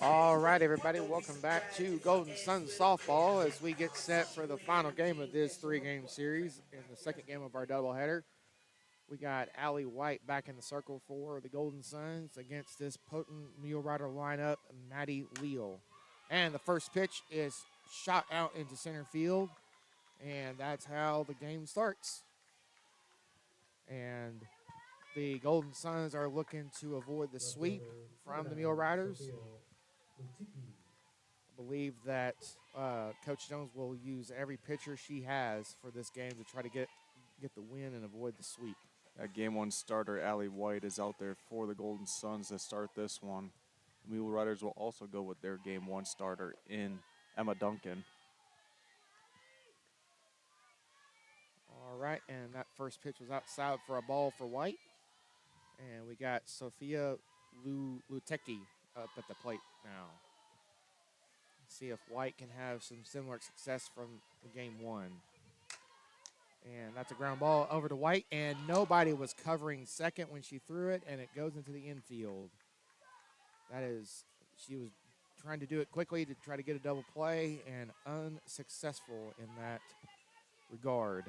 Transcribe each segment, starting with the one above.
All right, everybody, welcome back to Golden Sun Softball as we get set for the final game of this three-game series. In the second game of our doubleheader, we got Allie White back in the circle for the Golden Suns against this potent Mule Rider lineup, Maddie Leal. And the first pitch is shot out into center field, and that's how the game starts. And the Golden Suns are looking to avoid the sweep from the Mule Riders. I believe that Coach Jones will use every pitcher she has for this game to try to get the win and avoid the sweep. Game one starter Allie White is out there for the Golden Suns to start this one. The Mule Riders will also go with their game one starter in Emma Duncan. All right, and that first pitch was outside for a ball for White. And we got Sophia Lutecki up at the plate now. See if White can have some similar success from game one. And that's a ground ball over to White, and nobody was covering second when she threw it, and it goes into the infield. She was trying to do it quickly to try to get a double play, and unsuccessful in that regard.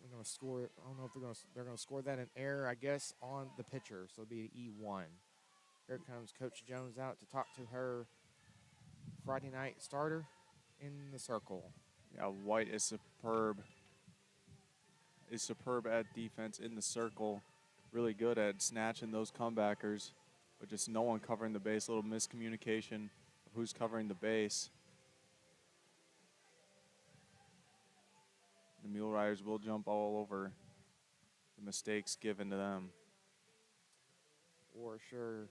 We're going to score. I don't know if they're going to score that in error, I guess, on the pitcher. So it'll be an E1. Here comes Coach Jones out to talk to her Friday night starter in the circle. Yeah, White is superb. Is superb at defense in the circle. Really good at snatching those comebackers, but just no one covering the base. A little miscommunication of who's covering the base. The Mule Riders will jump all over the mistakes given to them. For sure,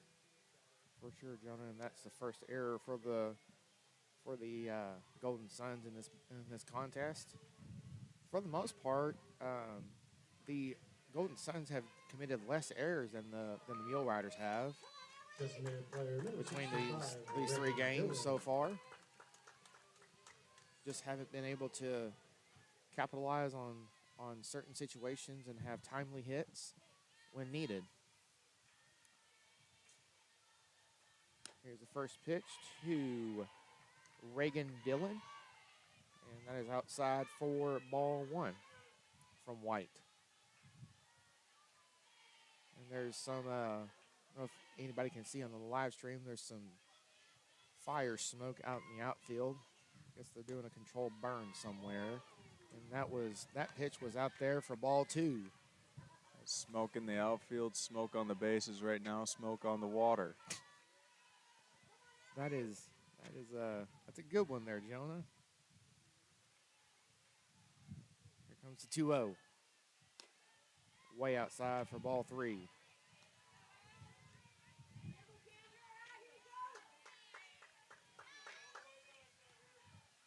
Jonah, and that's the first error for the Golden Suns in this contest. For the most part, the Golden Suns have committed less errors than the Mule Riders have between these three games so far. Just haven't been able to capitalize on certain situations and have timely hits when needed. Here's the first pitch to Reagan Dillon, and that is outside for ball one from White. And there's some, I don't know if anybody can see on the live stream, there's some fire smoke out in the outfield. I guess they're doing a controlled burn somewhere. And that pitch was out there for ball two. Smoke in the outfield, smoke on the bases right now, smoke on the water. That's a good one there, Jonah. Here comes the 2-0. Way outside for ball three.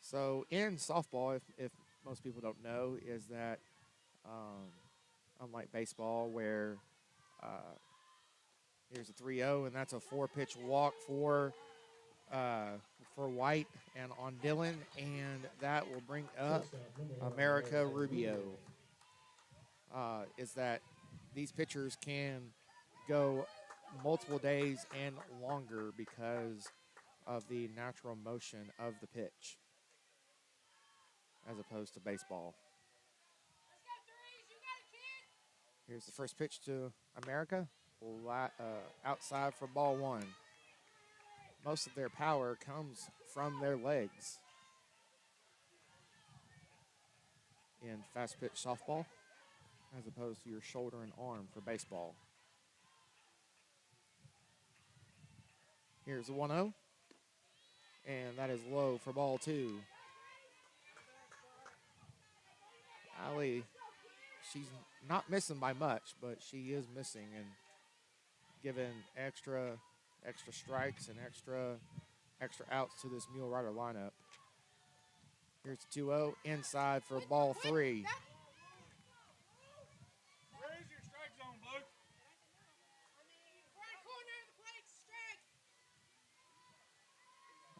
So in softball, if most people don't know, is that unlike baseball where here's a 3-0, and that's a four-pitch walk for White and on Dillon, and that will bring up America Rubio. Is that these pitchers can go multiple days and longer because of the natural motion of the pitch as opposed to baseball. Here's the first pitch to America, outside for ball one. Most of their power comes from their legs in fast pitch softball as opposed to your shoulder and arm for baseball. Here's the 1-0, and that is low for ball two. Allie, she's not missing by much, but she is missing and giving extra strikes and extra outs to this Mule Rider lineup. Here's the 2-0, inside for ball three. Where is your strike zone,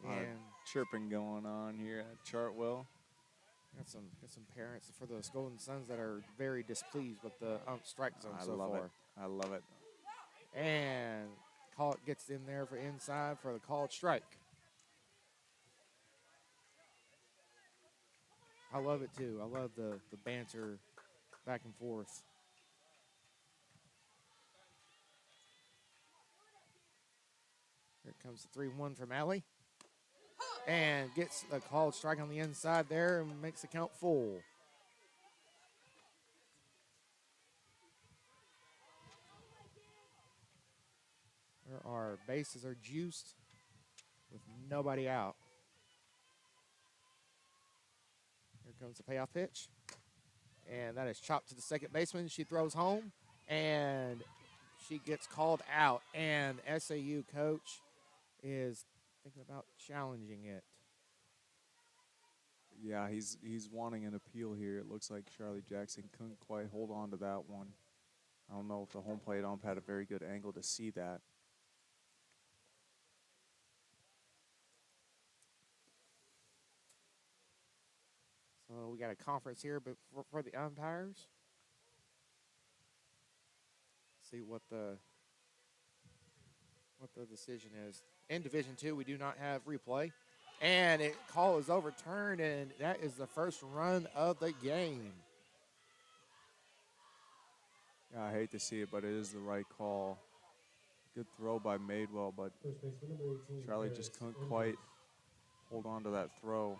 Blue? And chirping going on here at Chartwell. got some parents for those Golden Suns that are very displeased with the strike zone so far. I love it. And call it gets in there for inside for the called strike. I love it too. I love the banter back and forth. Here comes the 3-1 from Allie. And gets a called strike on the inside there and makes the count full. Our bases are juiced with nobody out. Here comes the payoff pitch. And that is chopped to the second baseman. She throws home, and she gets called out. And SAU coach is thinking about challenging it. Yeah, he's wanting an appeal here. It looks like Charlie Jackson couldn't quite hold on to that one. I don't know if the home plate ump had a very good angle to see that. So we got a conference here, but for the umpires, see what the decision is. In Division II, we do not have replay, and call is overturned, and that is the first run of the game. Yeah, I hate to see it, but it is the right call. Good throw by Madewell, but Charlie just couldn't quite hold on to that throw.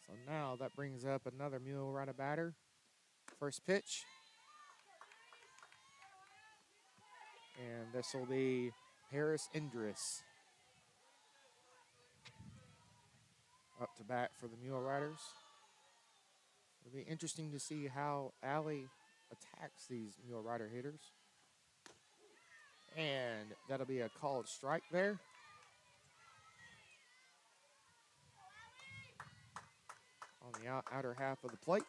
So now that brings up another Mule Rider batter. First pitch. And this will be Paris Indris up to bat for the Mule Riders. It'll be interesting to see how Allie attacks these Mule Rider hitters. And that'll be a called strike there. On the outer half of the plate.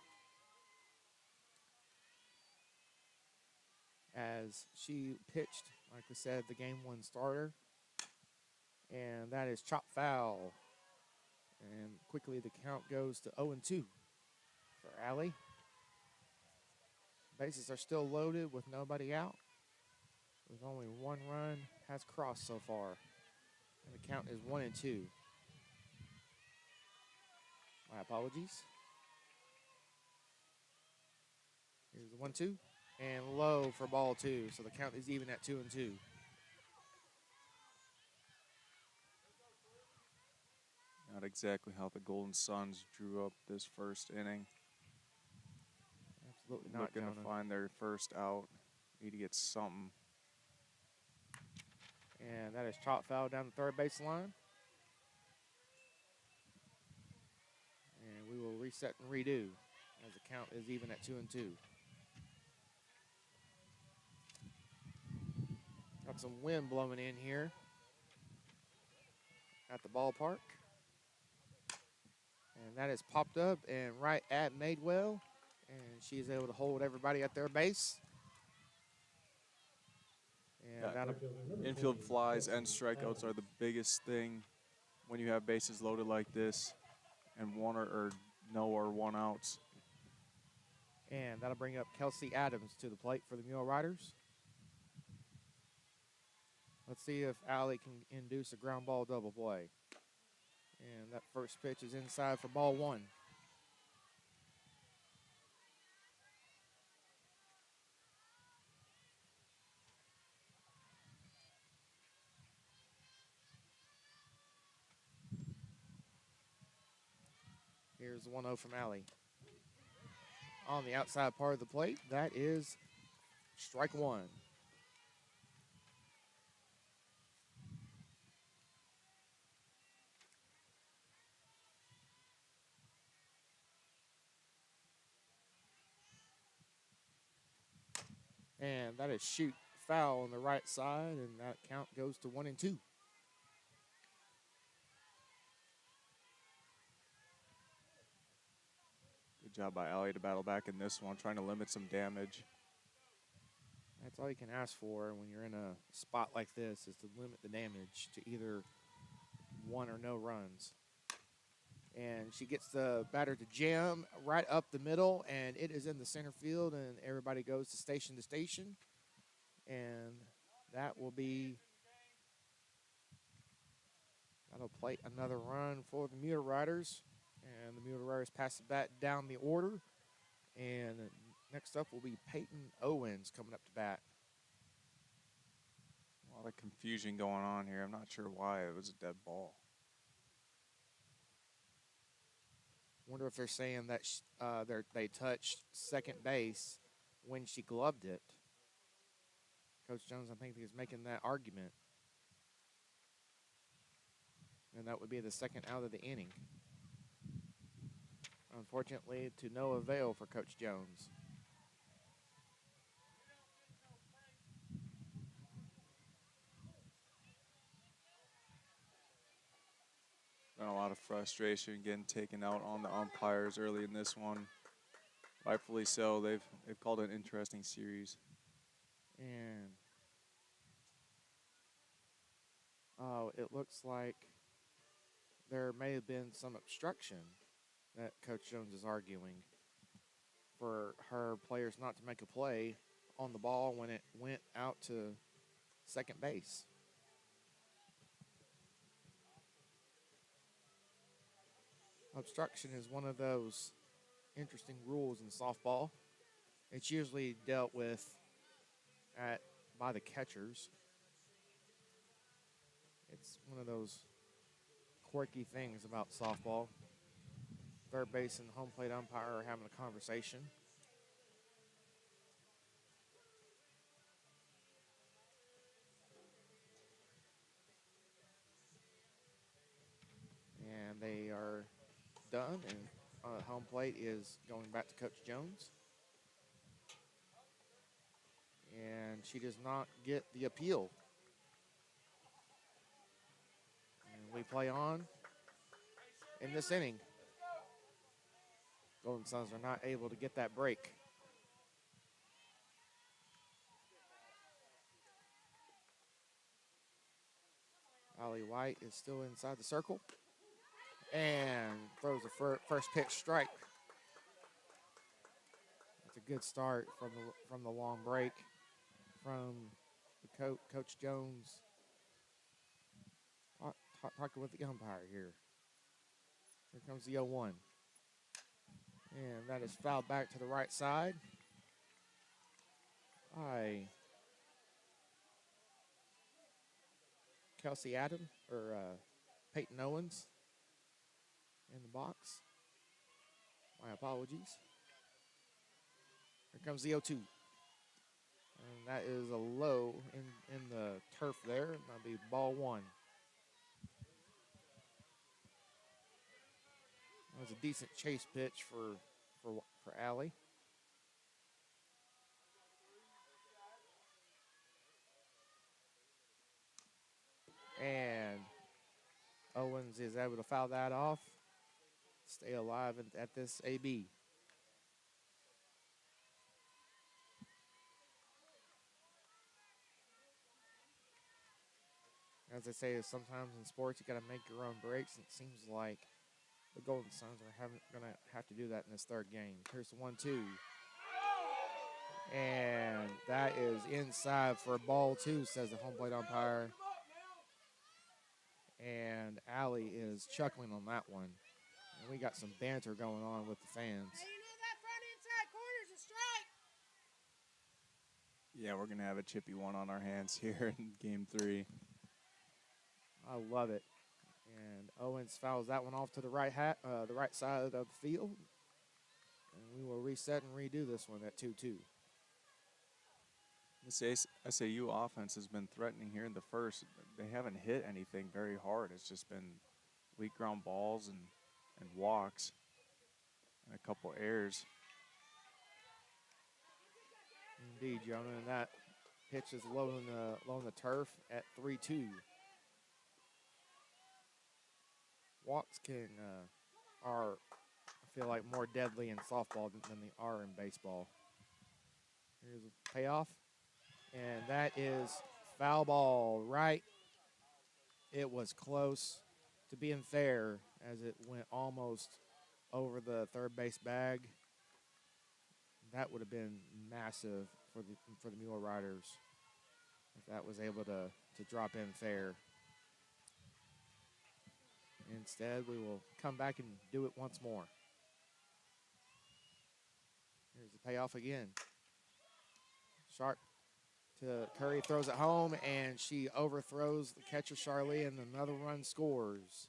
As she pitched, like we said, the game one starter. And that is chop foul. And quickly the count goes to 0-2 for Allie. Bases are still loaded with nobody out. With only one run has crossed so far. And the count is 1-2. My apologies. Here's the 1-2. And low for ball 2. So the count is even at 2-2. Not exactly how the Golden Suns drew up this first inning. Absolutely not. Looking to find their first out. Need to get something. And that is chop foul down the third base line. And we will reset and redo as the count is even at 2-2. Got some wind blowing in here at the ballpark. And that is popped up and right at Madewell. And she's able to hold everybody at their base. And infield flies and strikeouts are the biggest thing when you have bases loaded like this and one or one outs. And that'll bring up Kelsey Adams to the plate for the Mule Riders. Let's see if Allie can induce a ground ball double play. And that first pitch is inside for ball 1. Here's the 1-0 from Allie. On the outside part of the plate, that is strike 1. And that is shoot foul on the right side, and that count goes to 1-2. Good job by Allie to battle back in this one, trying to limit some damage. That's all you can ask for when you're in a spot like this, is to limit the damage to either 1 or no runs. And she gets the batter to jam right up the middle, and it is in the center field, and everybody goes to station. And that will be, that'll play another run for the Muir Riders. And the Muir Riders pass the bat down the order. And next up will be Peyton Owens coming up to bat. A lot of confusion going on here. I'm not sure why it was a dead ball. Wonder if they're saying that they touched second base when she gloved it. Coach Jones, I think, is making that argument. And that would be the second out of the inning. Unfortunately, to no avail for Coach Jones. Been a lot of frustration getting taken out on the umpires early in this one. Rightfully so. They've called an interesting series. And oh, it looks like there may have been some obstruction that Coach Jones is arguing for her players not to make a play on the ball when it went out to second base. Obstruction is one of those interesting rules in softball. It's usually dealt with by the catchers. It's one of those quirky things about softball. Third base and home plate umpire are having a conversation. And they are done, and home plate is going back to Coach Jones. And she does not get the appeal. And we play on in this inning. Golden Suns are not able to get that break. Allie White is still inside the circle and throws a first pitch strike. That's a good start from the long break from the Coach Jones talking with the umpire here. Here comes the 0-1. And that is fouled back to the right side by Kelsey Adam, or Peyton Owens in the box. My apologies. Here comes the 0-2. And that is a low in the turf there. That'll be ball one. That was a decent chase pitch for Allie. And Owens is able to foul that off. Stay alive at this AB. As they say, sometimes in sports you got to make your own breaks, and it seems like the Golden Suns are going to have to do that in this third game. Here's the 1-2. And that is inside for ball two, says the home plate umpire. And Allie is chuckling on that one. And we got some banter going on with the fans. Hey, you know that front inside corner's a strike. Yeah, we're going to have a chippy one on our hands here in game 3. I love it. And Owens fouls that one off to the right side of the field. And we will reset and redo this one at 2-2. This SAU offense has been threatening here in the first. They haven't hit anything very hard. It's just been weak ground balls and walks and a couple errors. Indeed, Jonah, and that pitch is low in the turf at 3-2. Walks are, I feel like, more deadly in softball than they are in baseball. Here's a payoff, and that is foul ball right. It was close to being fair as it went almost over the third base bag. That would have been massive for the Mule Riders if that was able to drop in fair. Instead, we will come back and do it once more. Here's the payoff again. Sharp to Curry, throws it home, and she overthrows the catcher, Charlie, and another run scores.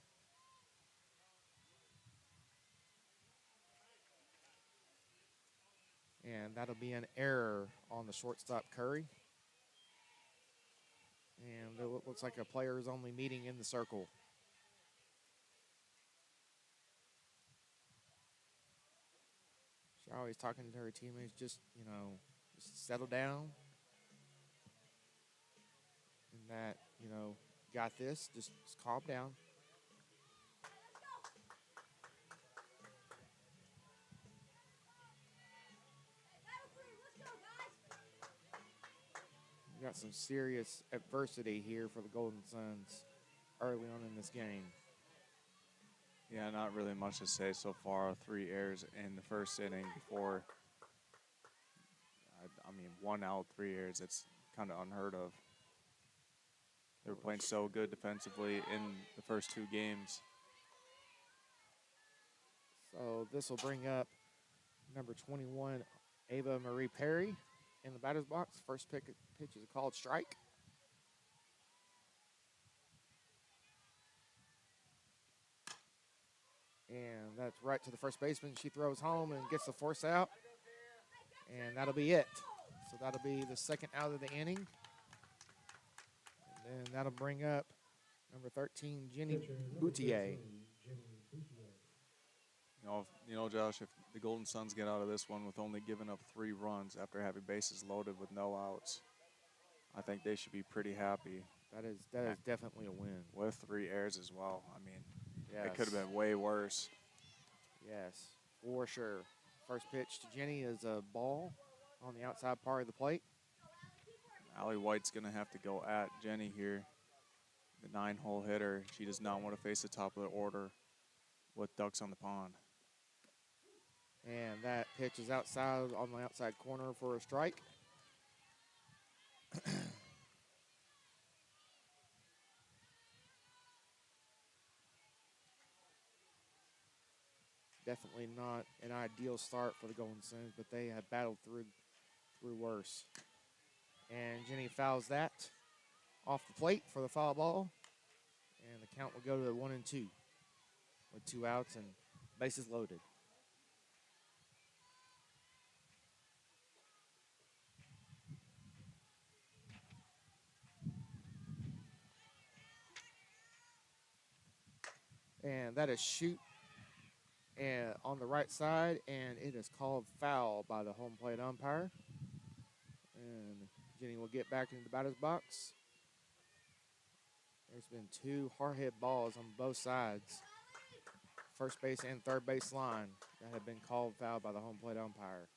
And that'll be an error on the shortstop, Curry. And it looks like a players only meeting in the circle. She's always talking to her teammates, just settle down. And that, got this, just calm down. We got some serious adversity here for the Golden Suns early on in this game. Yeah, not really much to say so far. 3 errors in the first inning before, 1 out, 3 errors. It's kind of unheard of. They were playing so good defensively in the first 2 games. So this will bring up number 21, Ava Marie Perry, in the batter's box. First pitch is a called strike. And that's right to the first baseman. She throws home and gets the force out. And that'll be it. So that'll be the second out of the inning. And then that'll bring up number 13, Jenny Boutier. Josh, if the Golden Suns get out of this one with only giving up 3 runs after having bases loaded with no outs, I think they should be pretty happy. That is definitely a win. With 3 errors as well. Yes. It could have been way worse. Yes, for sure. First pitch to Jenny is a ball on the outside part of the plate. Allie White's going to have to go at Jenny here, the 9-hole hitter. She does not want to face the top of the order with ducks on the pond. And that pitch is outside on the outside corner for a strike. Definitely not an ideal start for the Golden Suns, but they have battled through worse. And Jenny fouls that off the plate for the foul ball. And the count will go to 1-2 with 2 outs and bases loaded. And that is shoot and on the right side, and it is called foul by the home plate umpire. And Jenny will get back into the batter's box. There's been 2 hard hit balls on both sides, first base and third base line, that have been called foul by the home plate umpire.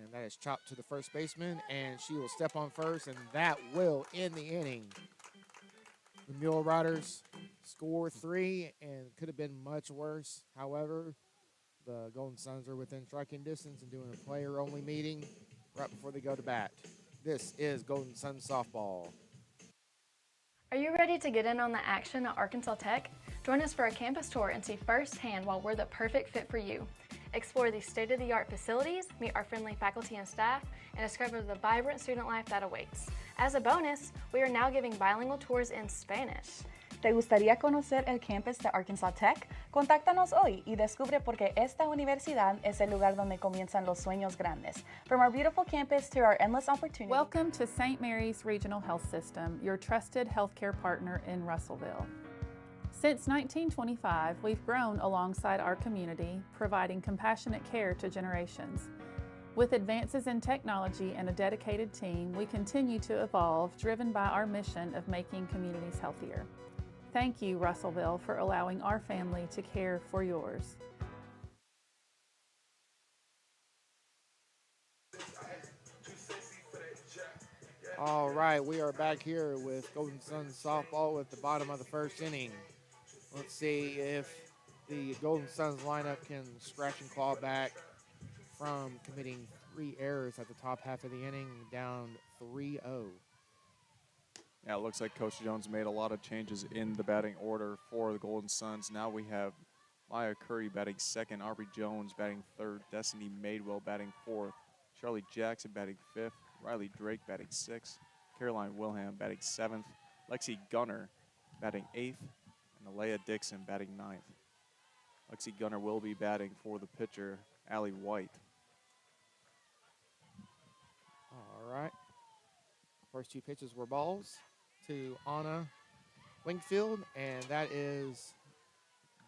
And that is chopped to the first baseman, and she will step on first, and that will end the inning. The Mule Riders score 3, and could have been much worse. However, the Golden Suns are within striking distance and doing a player-only meeting right before they go to bat. This is Golden Suns softball. Are you ready to get in on the action at Arkansas Tech? Join us for a campus tour and see firsthand why we're the perfect fit for you. Explore the state-of-the-art facilities, meet our friendly faculty and staff, and discover the vibrant student life that awaits. As a bonus, we are now giving bilingual tours in Spanish. ¿Te gustaría conocer el campus de Arkansas Tech? Contáctanos hoy y descubre por qué esta universidad es el lugar donde comienzan los sueños grandes. From our beautiful campus to our endless opportunities. Welcome to St. Mary's Regional Health System, your trusted healthcare partner in Russellville. Since 1925, we've grown alongside our community, providing compassionate care to generations. With advances in technology and a dedicated team, we continue to evolve, driven by our mission of making communities healthier. Thank you, Russellville, for allowing our family to care for yours. All right, we are back here with Golden Suns softball at the bottom of the first inning. Let's see if the Golden Suns lineup can scratch and claw back from committing 3 errors at the top half of the inning, down 3-0. Yeah, it looks like Coach Jones made a lot of changes in the batting order for the Golden Suns. Now we have Maya Curry batting second, Aubrey Jones batting third, Destiny Madewell batting fourth, Charlie Jackson batting fifth, Riley Drake batting sixth, Caroline Wilhelm batting seventh, Lexi Gunner batting eighth, and Alea Dixon batting ninth. Lexi Gunner will be batting for the pitcher, Allie White. All right. First 2 pitches were balls to Anna Wingfield, and that is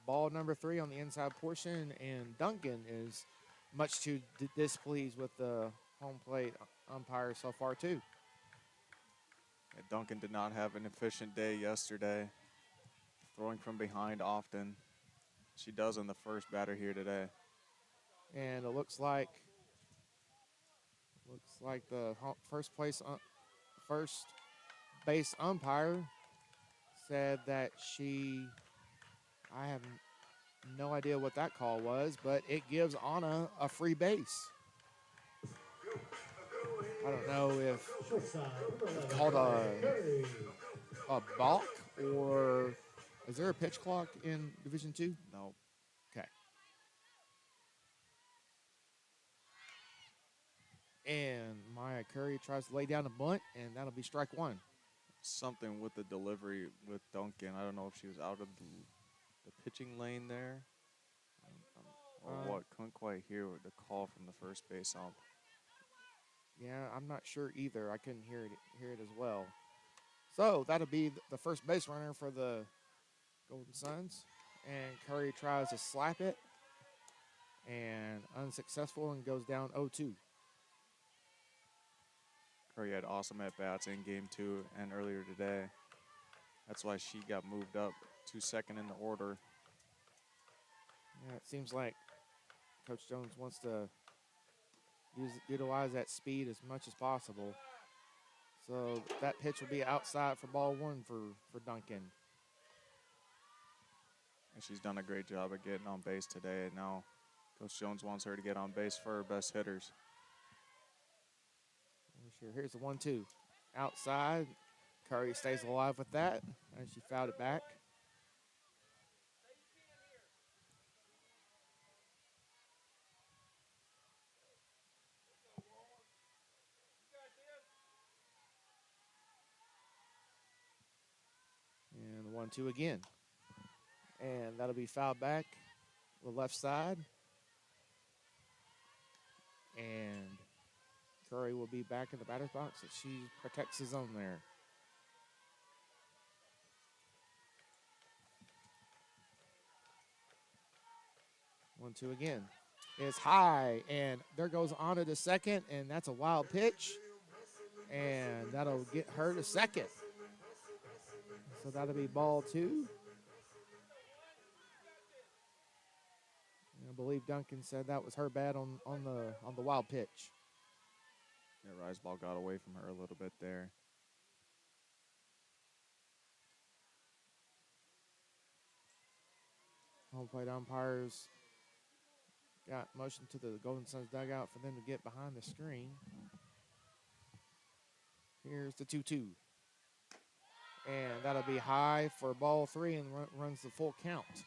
ball number 3 on the inside portion. And Duncan is much too displeased with the home plate umpire so far, too. Yeah, Duncan did not have an efficient day yesterday, throwing from behind often. She does in the first batter here today. And it looks like the first base umpire said that I have no idea what that call was, but it gives Anna a free base. I don't know if it's called a balk, or is there a pitch clock in Division II? No. Okay. And Maya Curry tries to lay down a bunt, and that'll be strike 1. Something with the delivery with Duncan. I don't know if she was out of the pitching lane there or what. Couldn't quite hear the call from the first base ump. Yeah, I'm not sure either. I couldn't hear it as well. So that'll be the first base runner for the Golden Suns. And Curry tries to slap it, and unsuccessful, and goes down 0-2. Curry had awesome at-bats in Game 2 and earlier today. That's why she got moved up to second in the order. Yeah, it seems like Coach Jones wants to utilize that speed as much as possible. So that pitch will be outside for ball 1 for Duncan. And she's done a great job of getting on base today. And now Coach Jones wants her to get on base for her best hitters. Sure. Here's the 1-2. Outside. Curry stays alive with that, and she fouled it back. And the 1-2 again. And that'll be fouled back the left side. And Curry will be back in the batter's box as she protects his zone there. 1-2 again. It's high, and there goes Anna to second, and that's a wild pitch. And that'll get her to second. So that'll be ball 2. I believe Duncan said that was her bad on the wild pitch. Yeah, Riseball got away from her a little bit there. Home plate umpires got motion to the Golden Suns dugout for them to get behind the screen. Here's the 2-2. And that'll be high for ball 3 and runs the full count.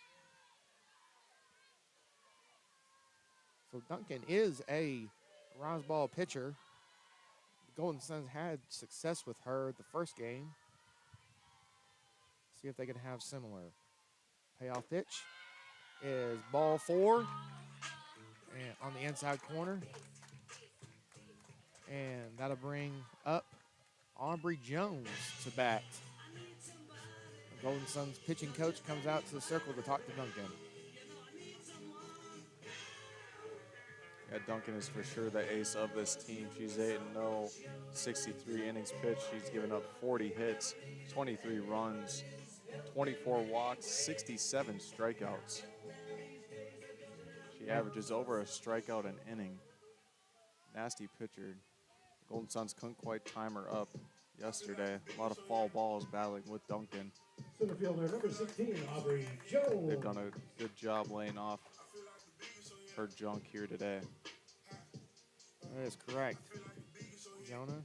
So Duncan is a Riseball pitcher. The Golden Suns had success with her the first game. See if they can have similar. Payoff pitch is ball 4 and on the inside corner. And that'll bring up Aubrey Jones to bat. The Golden Suns pitching coach comes out to the circle to talk to Duncan. Yeah, Duncan is for sure the ace of this team. She's 8-0, 63 innings pitched. She's given up 40 hits, 23 runs, 24 walks, 67 strikeouts. She averages over a strikeout an inning. Nasty pitcher. The Golden Suns couldn't quite time her up yesterday. A lot of fall balls battling with Duncan. Center fielder number 16, Aubrey Jones. They've done a good job laying off her junk here today. That is correct, Jonah.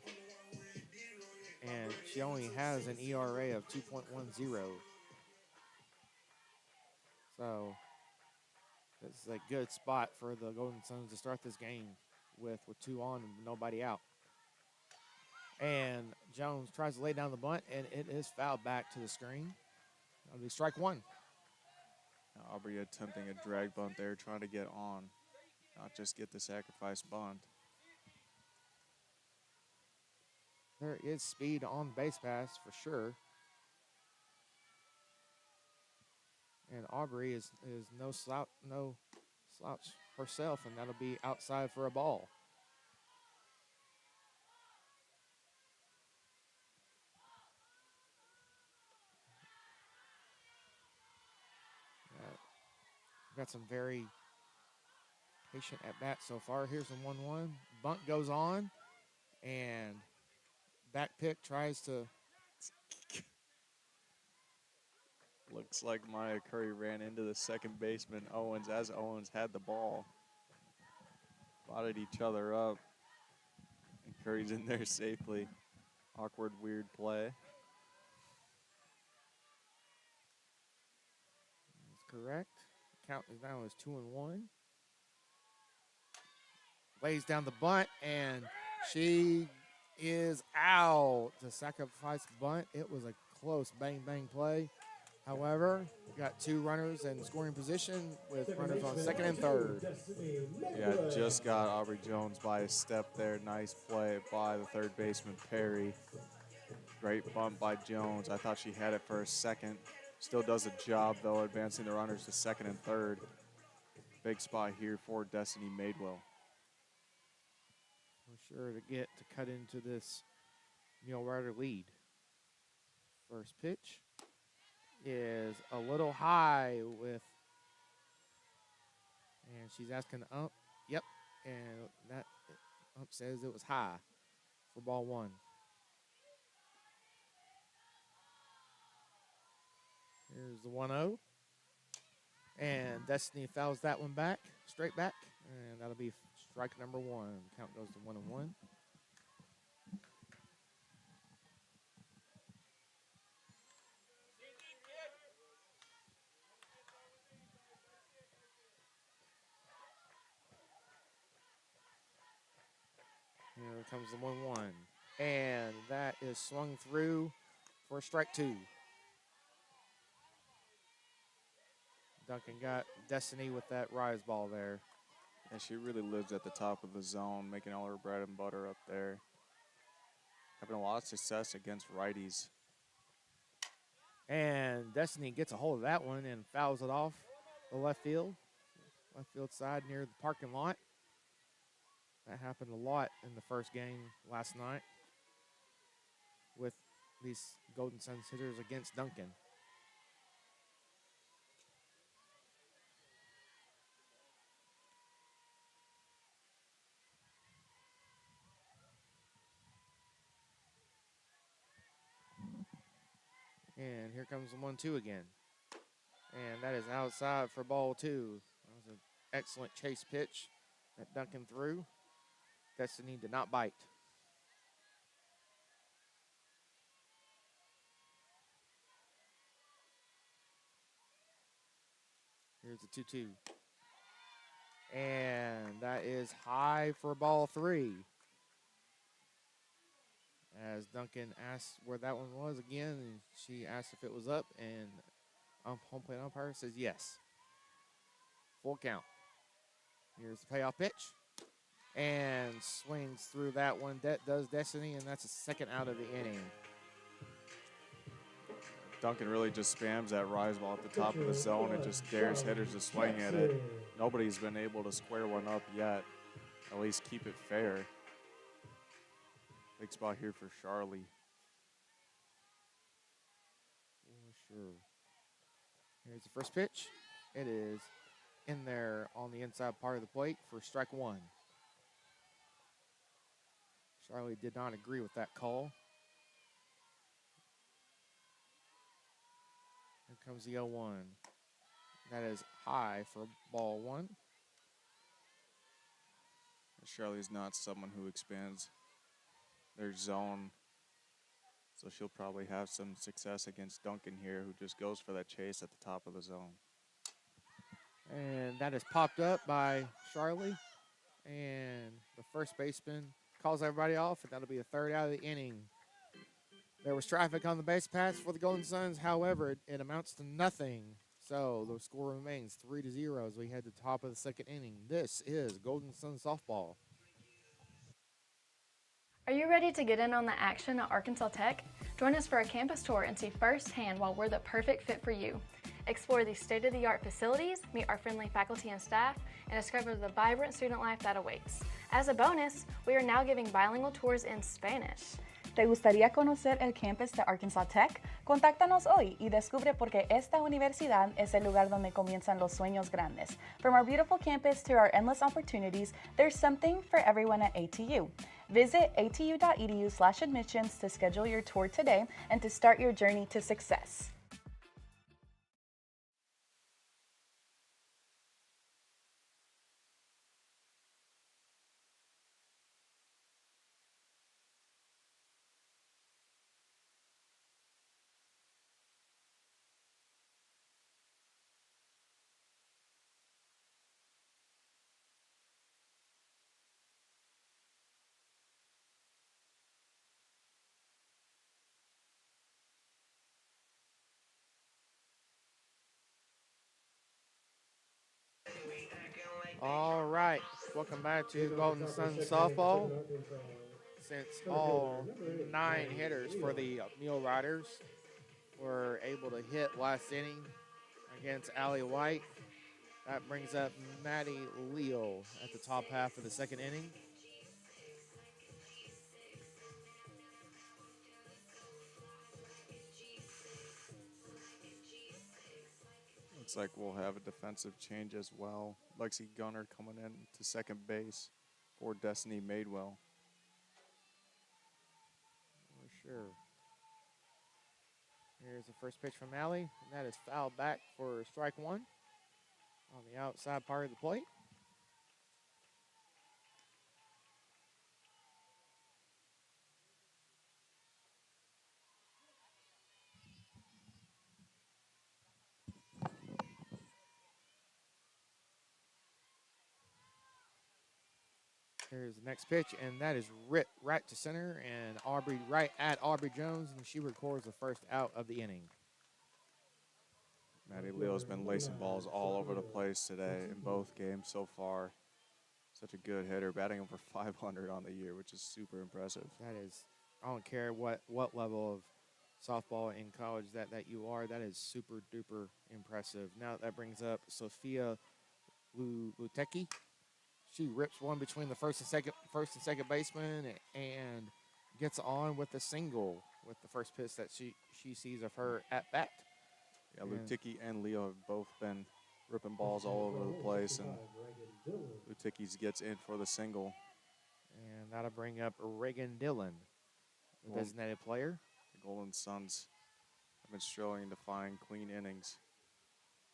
And she only has an ERA of 2.10. So this is a good spot for the Golden Suns to start this game with 2 on and nobody out. And Jones tries to lay down the bunt, and it is fouled back to the screen. That'll be strike one. Now Aubrey attempting a drag bunt there, trying to get on, not just get the sacrifice bunt. There is speed on the base pass for sure. And Aubrey is no slouch herself, and that'll be outside for a ball. Got some very patient at bat so far. Here's a 1-1. Bunt goes on, and back pick tries to. Looks like Maya Curry ran into the second baseman, Owens, as Owens had the ball. Spotted each other up. And Curry's in there safely. Awkward, weird play. That's correct. Count is now is 2-1. Lays down the bunt, and she is out. The sacrifice bunt. It was a close bang play. However, we got 2 runners in scoring position with runners on second and third. Yeah, just got Aubrey Jones by a step there. Nice play by the third baseman, Perry. Great bunt by Jones. I thought she had it for a second. Still does a job, though, advancing the runners to second and third. Big spot here for Destiny Madewell. We're sure to cut into this Neil Ryder lead. First pitch is a little high and she's asking the ump. Yep, and that ump says it was high for ball 1. Here's the 1-0. And Destiny fouls that one back, straight back, and that'll be strike number 1. Count goes to 1-1. Here comes the 1-1. And that is swung through for strike 2. Duncan got Destiny with that rise ball there. And she really lives at the top of the zone, making all her bread and butter up there. Having a lot of success against righties. And Destiny gets a hold of that one and fouls it off the left field side near the parking lot. That happened a lot in the first game last night with these Golden Suns hitters against Duncan. And here comes the 1-2 again. And that is outside for ball 2. That was an excellent chase pitch that Duncan threw. Destiny did not bite. Here's the 2-2. And that is high for ball 3. As Duncan asked where that one was again, and she asked if it was up, and home plate umpire says yes. Full count. Here's the payoff pitch. And swings through that one. Does Destiny, and that's a second out of the inning. Duncan really just spams that rise ball at the top of the zone and just dares hitters to swing at it. Nobody's been able to square one up yet. At least keep it fair. Big spot here for Charlie. For sure. Here's the first pitch. It is in there on the inside part of the plate for strike 1. Charlie did not agree with that call. comes the 0-1. That is high for ball one. Charlie's not someone who expands their zone, so she'll probably have some success against Duncan here, who just goes for that chase at the top of the zone. And that is popped up by Charlie. And the first baseman calls everybody off, and that'll be the third out of the inning. There was traffic on the base paths for the Golden Suns. However, it amounts to nothing. So the score remains 3-0 as we head to the top of the second inning. This is Golden Sun softball. Are you ready to get in on the action at Arkansas Tech? Join us for a campus tour and see firsthand why we're the perfect fit for you. Explore these state-of-the-art facilities, meet our friendly faculty and staff, and discover the vibrant student life that awaits. As a bonus, we are now giving bilingual tours in Spanish. ¿Te gustaría conocer el campus de Arkansas Tech? Contáctanos hoy y descubre por qué esta universidad es el lugar donde comienzan los sueños grandes. From our beautiful campus to our endless opportunities, there's something for everyone at ATU. Visit atu.edu/admissions to schedule your tour today and to start your journey to success. All right, welcome back to Golden Sun softball. Since all 9 hitters for the Mule Riders were able to hit last inning against Allie White, that brings up Maddie Leo at the top half of the second inning. Looks like we'll have a defensive change as well. Lexi Gunner coming in to second base for Destiny Madewell. For sure. Here's the first pitch from Allie, and that is fouled back for strike one on the outside part of the plate. Here's the next pitch, and that is ripped right to center, and Aubrey right at Aubrey Jones, and she records the first out of the inning. Maddie Leo's been lacing balls all over the place today in both games so far. Such a good hitter, batting over 500 on the year, which is super impressive. That is, I don't care what level of softball in college that you are, that is super duper impressive. Now that brings up Sophia Lutecki. She rips one between the first and second baseman and gets on with a single with the first pitch that she sees of her at bat. Yeah, Lutecki and Leo have both been ripping balls all over the place, and Lutecki's gets in for the single. And that'll bring up Reagan Dillon, the designated player. The Golden Suns have been struggling to find clean innings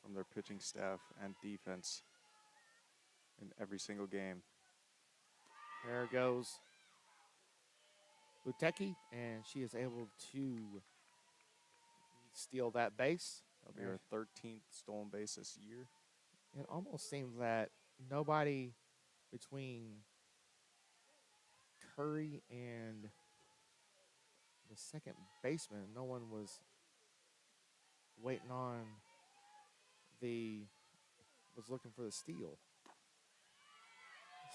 from their pitching staff and defense in every single game. There goes Lutecki, and she is able to steal that base. That'll be her 13th stolen base this year. It almost seems that nobody between Curry and the second baseman, no one was waiting on was looking for the steal.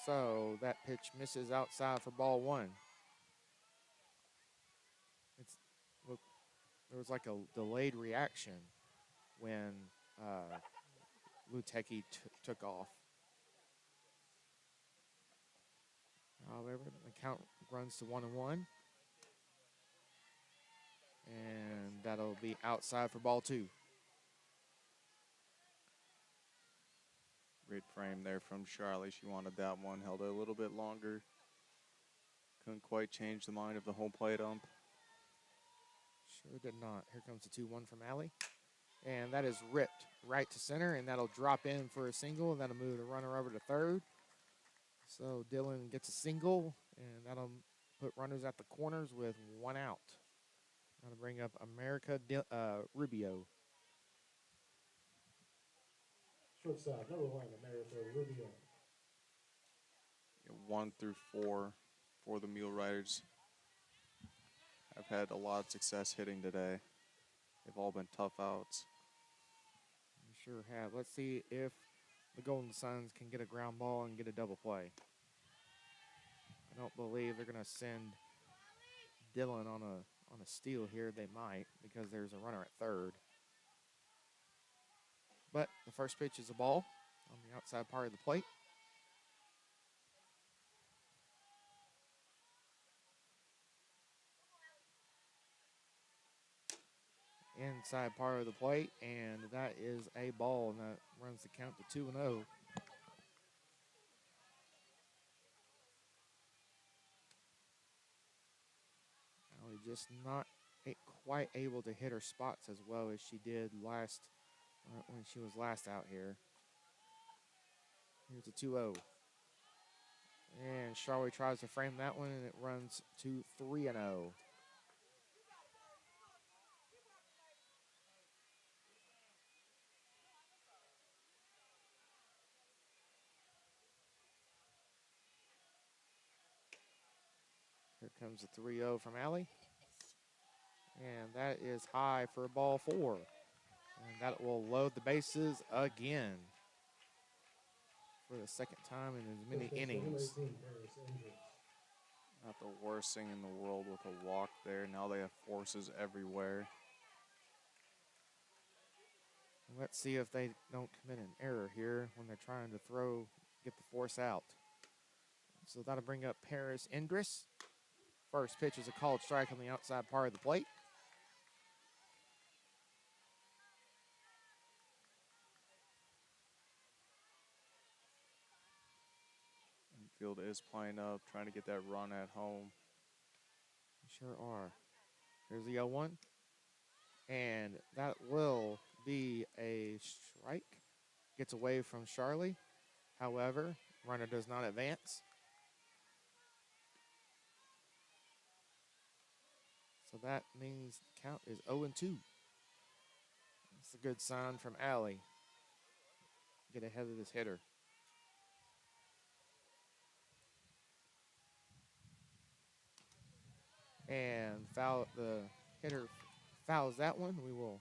So that pitch misses outside for ball one. There was like a delayed reaction when Lutecki took off. However, the count runs to 1-1. And that'll be outside for ball two. Great frame there from Charlie. She wanted that one, held it a little bit longer. Couldn't quite change the mind of the home plate ump. Sure did not. Here comes the 2-1 from Allie. And that is ripped right to center, and that'll drop in for a single, and that'll move the runner over to third. So Dylan gets a single, and that'll put runners at the corners with one out. That'll bring up America Rubio. Shortstop, number 1, America Rubio. 1 through 4 for the Mule Riders. I've had a lot of success hitting today. They've all been tough outs. We sure have. Let's see if the Golden Suns can get a ground ball and get a double play. I don't believe they're going to send Dylan on a steal here. They might, because there's a runner at third. But the first pitch is a ball on the outside part of the plate. Inside part of the plate, and that is a ball, and that runs the count to 2-0. Now we're just not quite able to hit her spots as well as she did last when she was last out here. Here's a 2-0. And Charlie tries to frame that one, and it runs to 3-0. Here comes the 3-0 from Allie. And that is high for ball 4. And that will load the bases again for the second time in as many innings. Not the worst thing in the world with a walk there. Now they have forces everywhere. Let's see if they don't commit an error here when they're trying to get the force out. So that'll bring up Paris Indris. First pitch is a called strike on the outside part of the plate. Infield is playing up, trying to get that run at home. Sure are. Here's the 0-1. And that will be a strike. Gets away from Charlie. However, runner does not advance. So that means the count is 0-2. That's a good sign from Allie. Get ahead of this hitter. And the hitter fouls that one. We will,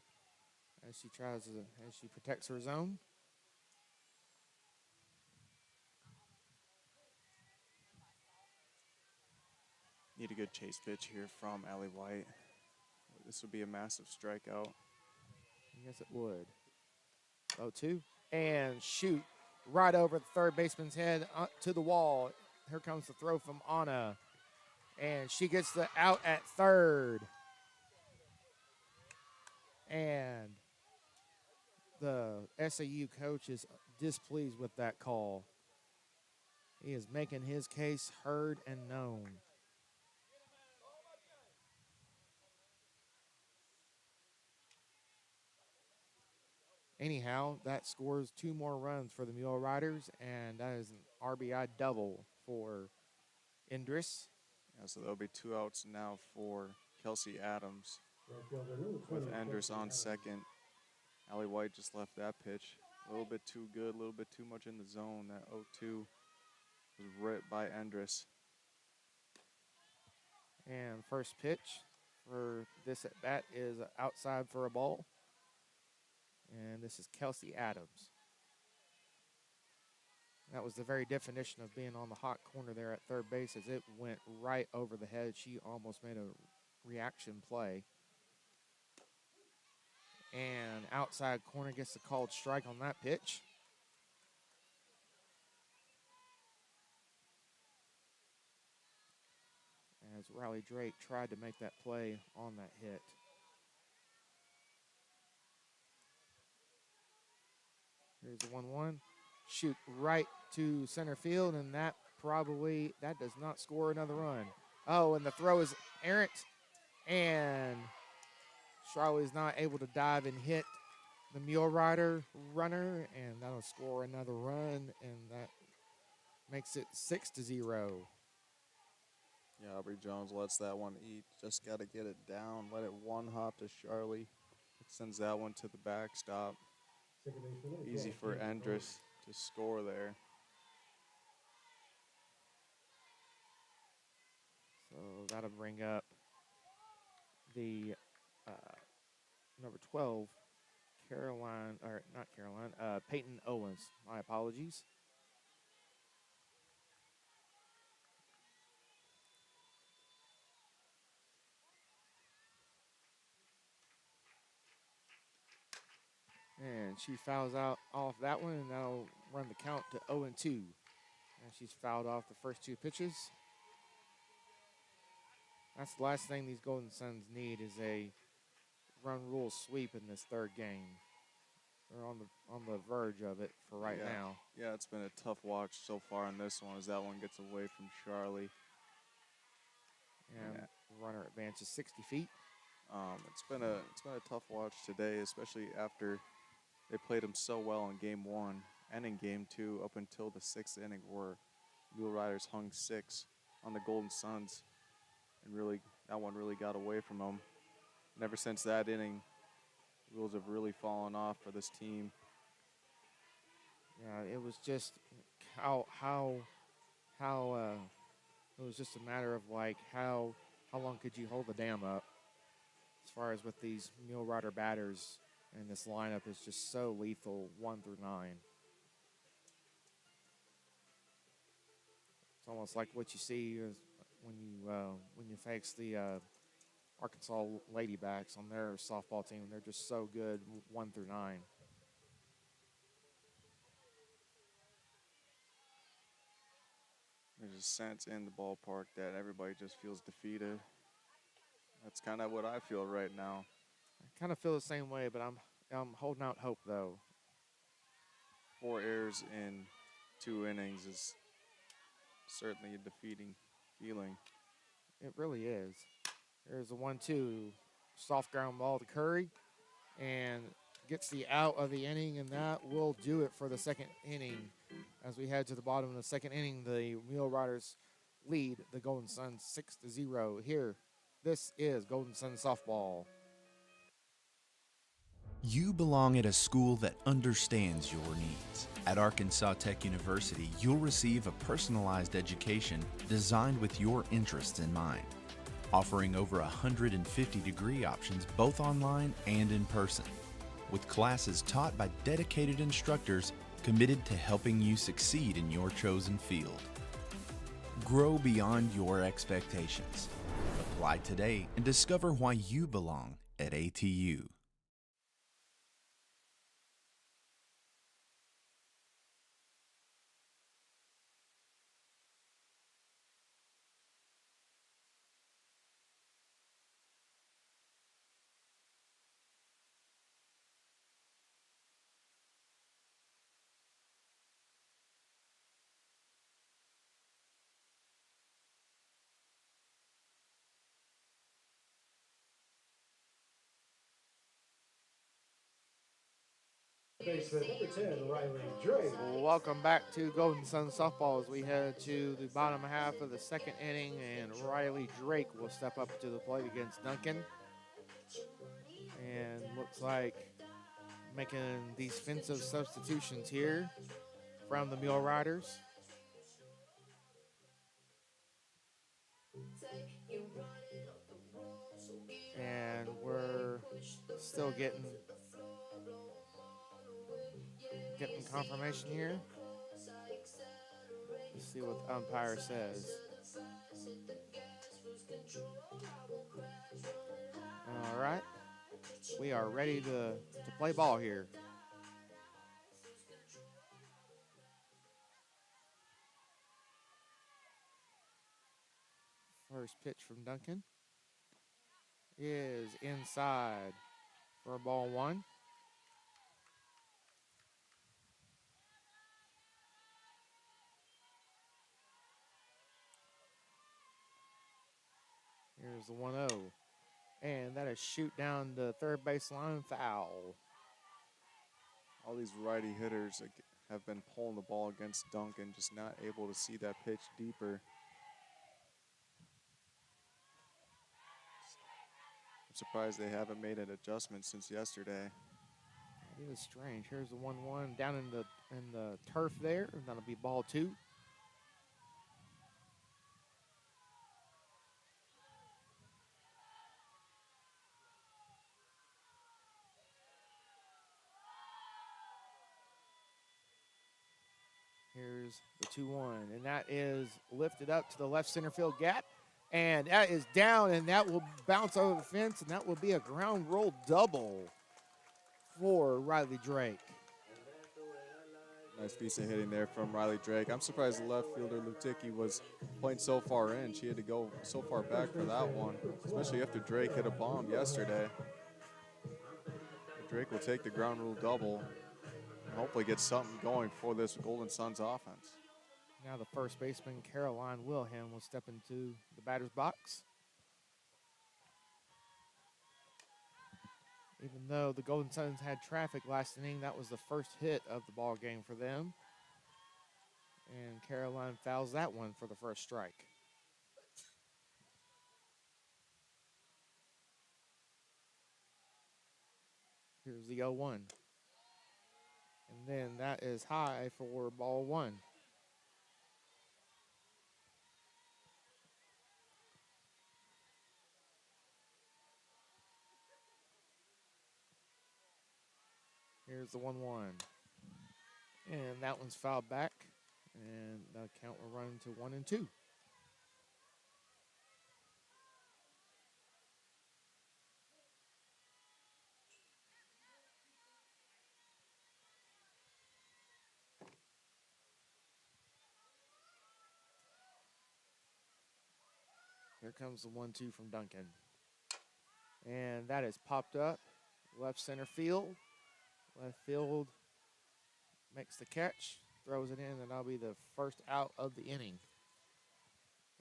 as she protects her zone. Need a good chase pitch here from Allie White. This would be a massive strikeout. Yes, it would. 0-2. And shoot right over the third baseman's head to the wall. Here comes the throw from Anna. And she gets the out at third. And the SAU coach is displeased with that call. He is making his case heard and known. Anyhow, that scores 2 more runs for the Mule Riders, and that is an RBI double for Indris. Yeah, so there'll be 2 outs now for Kelsey Adams with Enders on second. Allie White just left that pitch. A little bit too good, a little bit too much in the zone. That 0-2 was ripped by Endris. And first pitch for this at bat is outside for a ball. And this is Kelsey Adams. That was the very definition of being on the hot corner there at third base, as it went right over the head. She almost made a reaction play. And outside corner gets a called strike on that pitch. As Riley Drake tried to make that play on that hit. Here's the 1-1. Shoot right to center field, and that does not score another run. Oh, and the throw is errant, and Charlie's not able to dive and hit the Mule Rider runner, and that'll score another run, and that makes it 6-0. Yeah, Aubrey Jones lets that one eat. Just got to get it down. Let it one hop to Charlie. Sends that one to the backstop. Second base for number Easy 12, for James Endress to score there. So that'll bring up the number 12, Peyton Owens. My apologies. And she fouls out off that one, and that'll run the count to 0-2. And she's fouled off the first two pitches. That's the last thing these Golden Suns need is a run rule sweep in this third game. They're on the verge of it for right now. Yeah, it's been a tough watch so far in this one as that one gets away from Charlie. And the runner advances 60 feet. It's been a tough watch today, especially after they played him so well in game one and in game two up until the sixth inning where Mule Riders hung 6 on the Golden Suns. And really, that one really got away from them. And ever since that inning, wheels have really fallen off for this team. Yeah, it was just how it was just a matter of like how long could you hold the dam up as far as with these Mule Rider batters, and this lineup is just so lethal 1 through 9. It's almost like what you see is when you face the Arkansas Ladybacks on their softball team. They're just so good 1 through 9. There's a sense in the ballpark that everybody just feels defeated. That's kind of what I feel right now. I kind of feel the same way, but I'm holding out hope though. 4 errors in 2 innings is certainly a defeating feeling. It really is. There's a 1-2 soft ground ball to Curry, and gets the out of the inning, and that will do it for the second inning. As we head to the bottom of the second inning, the Mule Riders lead the Golden Suns 6-0. Here, this is Golden Sun softball. You belong at a school that understands your needs. At Arkansas Tech University, you'll receive a personalized education designed with your interests in mind, offering over 150 degree options both online and in person, with classes taught by dedicated instructors committed to helping you succeed in your chosen field. Grow beyond your expectations. Apply today and discover why you belong at ATU. Baseman number 10, Riley Drake. Welcome back to Golden Sun softball as we head to the bottom half of the second inning, and Riley Drake will step up to the plate against Duncan. And looks like making defensive substitutions here from the Mule Riders. And we're still getting confirmation here. Let's see what the umpire says. All right. We are ready to play ball here. First pitch from Duncan is inside for ball 1. Here's the 1-0. And that is shoot down the third baseline foul. All these righty hitters have been pulling the ball against Duncan, just not able to see that pitch deeper. I'm surprised they haven't made an adjustment since yesterday. It is strange. Here's the 1-1 down in the turf there. That'll be ball 2. Here's the 2-1, and that is lifted up to the left center field gap, and that is down, and that will bounce over the fence, and that will be a ground roll double for Riley Drake. Nice piece of hitting there from Riley Drake. I'm surprised the left fielder Luticki was playing so far in. She had to go so far back for that one, especially after Drake hit a bomb yesterday. But Drake will take the ground rule double and hopefully get something going for this Golden Suns offense. Now the first baseman, Caroline Wilhelm, will step into the batter's box. Even though the Golden Suns had traffic last inning, that was the first hit of the ball game for them. And Caroline fouls that one for the first strike. Here's the 0-1. And then that is high for ball 1. Here's the 1-1. And that one's fouled back. And the count will run to 1-2. Here comes the 1-2 from Duncan. And that is popped up. Left center field. Left field makes the catch, throws it in, and that'll be the first out of the inning.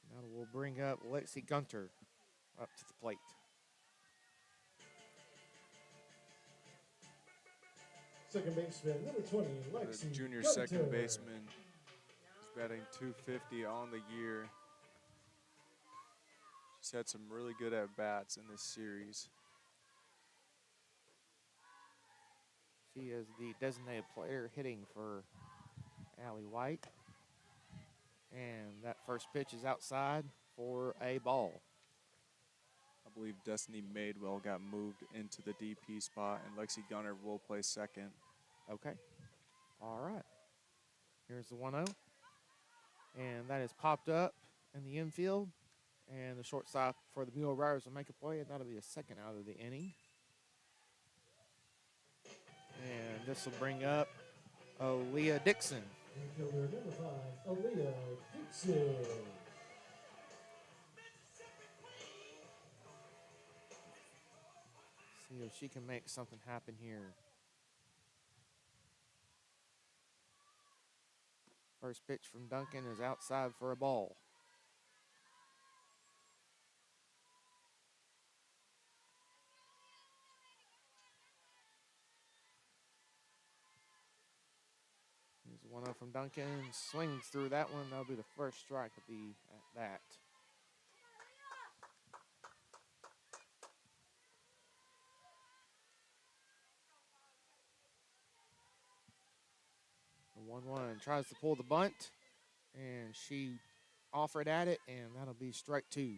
And that will bring up Lexi Gunter up to the plate. Second baseman, number 20, Lexi The junior Gunter. second baseman is batting .250 on the year. She's had some really good at-bats in this series. She is the designated player hitting for Allie White. And that first pitch is outside for a ball. I believe Destiny Madewell got moved into the DP spot, and Lexi Gunter will play second. Okay. All right. Here's the 1-0. And that is popped up in the infield. And the shortstop for the Mule Riders will make a play, and that'll be a second out of the inning. And this will bring up Aaliyah Dixon. Infielder number 5, Aaliyah Dixon. See if she can make something happen here. First pitch from Duncan is outside for a ball. Here's 1-0 from Duncan. Swings through that one. That'll be the first strike at that. The 1-1 tries to pull the bunt, and she offered at it, and that'll be strike 2.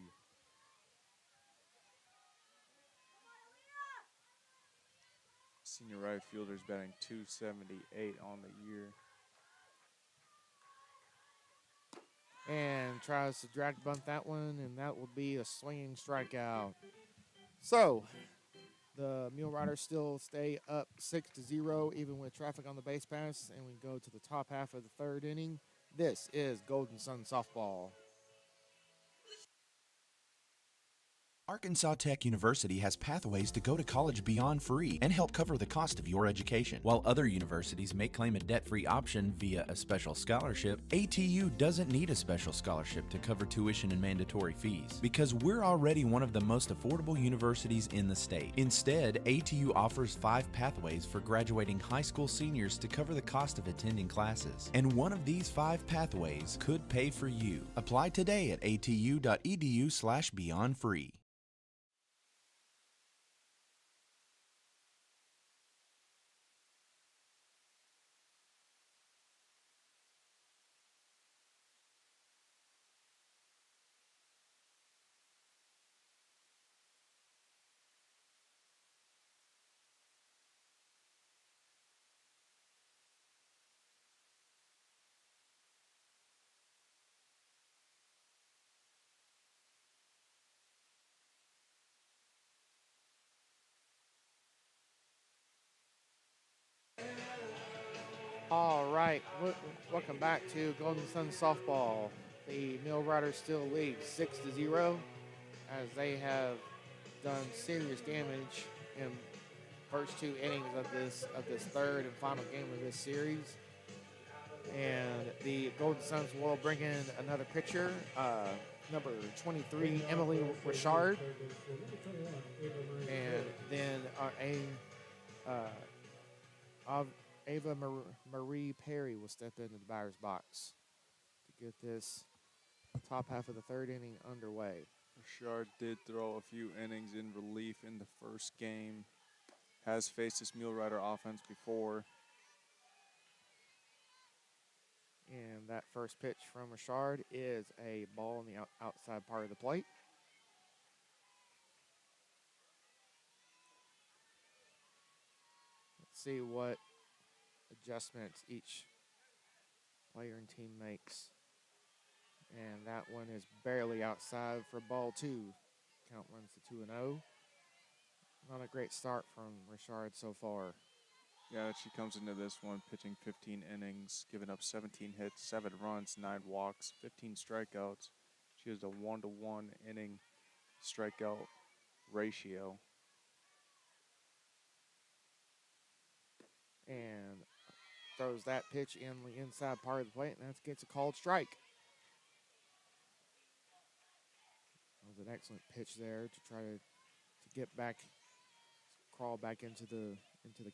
Senior right fielder's batting .278 on the year. And tries to drag bunt that one, and that will be a swinging strikeout. So, the Mule Riders still stay up 6-0, even with traffic on the base pass, and we go to the top half of the third inning. This is Golden Sun softball. Arkansas Tech University has pathways to go to college beyond free and help cover the cost of your education. While other universities may claim a debt-free option via a special scholarship, ATU doesn't need a special scholarship to cover tuition and mandatory fees because we're already one of the most affordable universities in the state. Instead, ATU offers 5 pathways for graduating high school seniors to cover the cost of attending classes. And one of these 5 pathways could pay for you. Apply today at atu.edu/beyondfree. All right, welcome back to Golden Sun softball. The Mill Riders still lead 6-0 as they have done serious damage in first 2 innings of this third and final game of this series. And the Golden Suns will bring in another pitcher, number 23, Emily Richard, and then Ava Marie Perry will step into the batter's box to get this top half of the third inning underway. Richard did throw a few innings in relief in the first game. Has faced this Mule Rider offense before. And that first pitch from Richard is a ball in the outside part of the plate. Let's see what adjustments each player and team makes. And that one is barely outside for ball 2. Count runs to 2-0. Not a great start from Richard so far. Yeah, she comes into this one pitching 15 innings, giving up 17 hits, 7 runs, 9 walks, 15 strikeouts. She has a 1-to-1 inning strikeout ratio. And throws that pitch in the inside part of the plate, and that gets a called strike. That was an excellent pitch there to try to get back, crawl back into the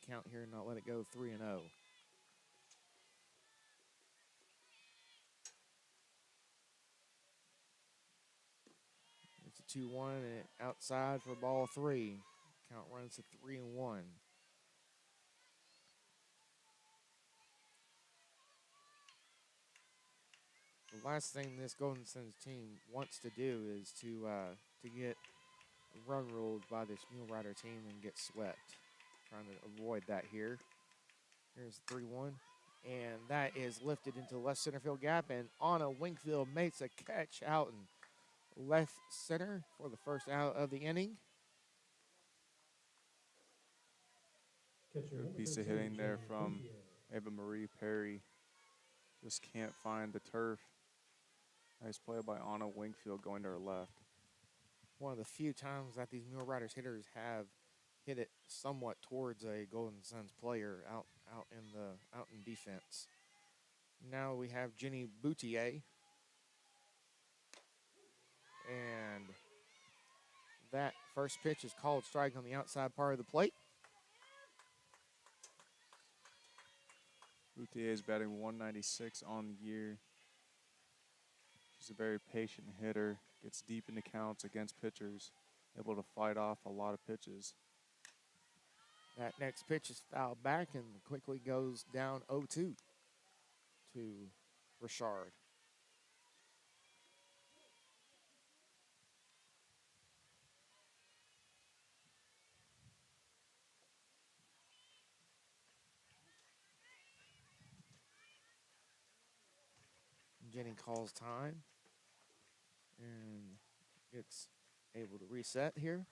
count here and not let it go 3-0. It's a 2-1 and outside for ball 3. Count runs to 3-1. The last thing this Golden Suns team wants to do is to get run ruled by this Mule Rider team and get swept. Trying to avoid that here. Here's 3-1. And that is lifted into the left center field gap, and Anna Wingfield makes a catch out in left center for the first out of the inning. Good piece of hitting there from Ava Marie Perry. Just can't find the turf. Nice play by Anna Wingfield going to her left. One of the few times that these Mule Riders hitters have hit it somewhat towards a Golden Suns player out in defense. Now we have Jenny Boutier. And that first pitch is called strike on the outside part of the plate. Boutier is batting 196 on the year. She's a very patient hitter, gets deep into counts against pitchers, able to fight off a lot of pitches. That next pitch is fouled back and quickly goes down 0-2 to Richard. Jenny calls time and it's able to reset here.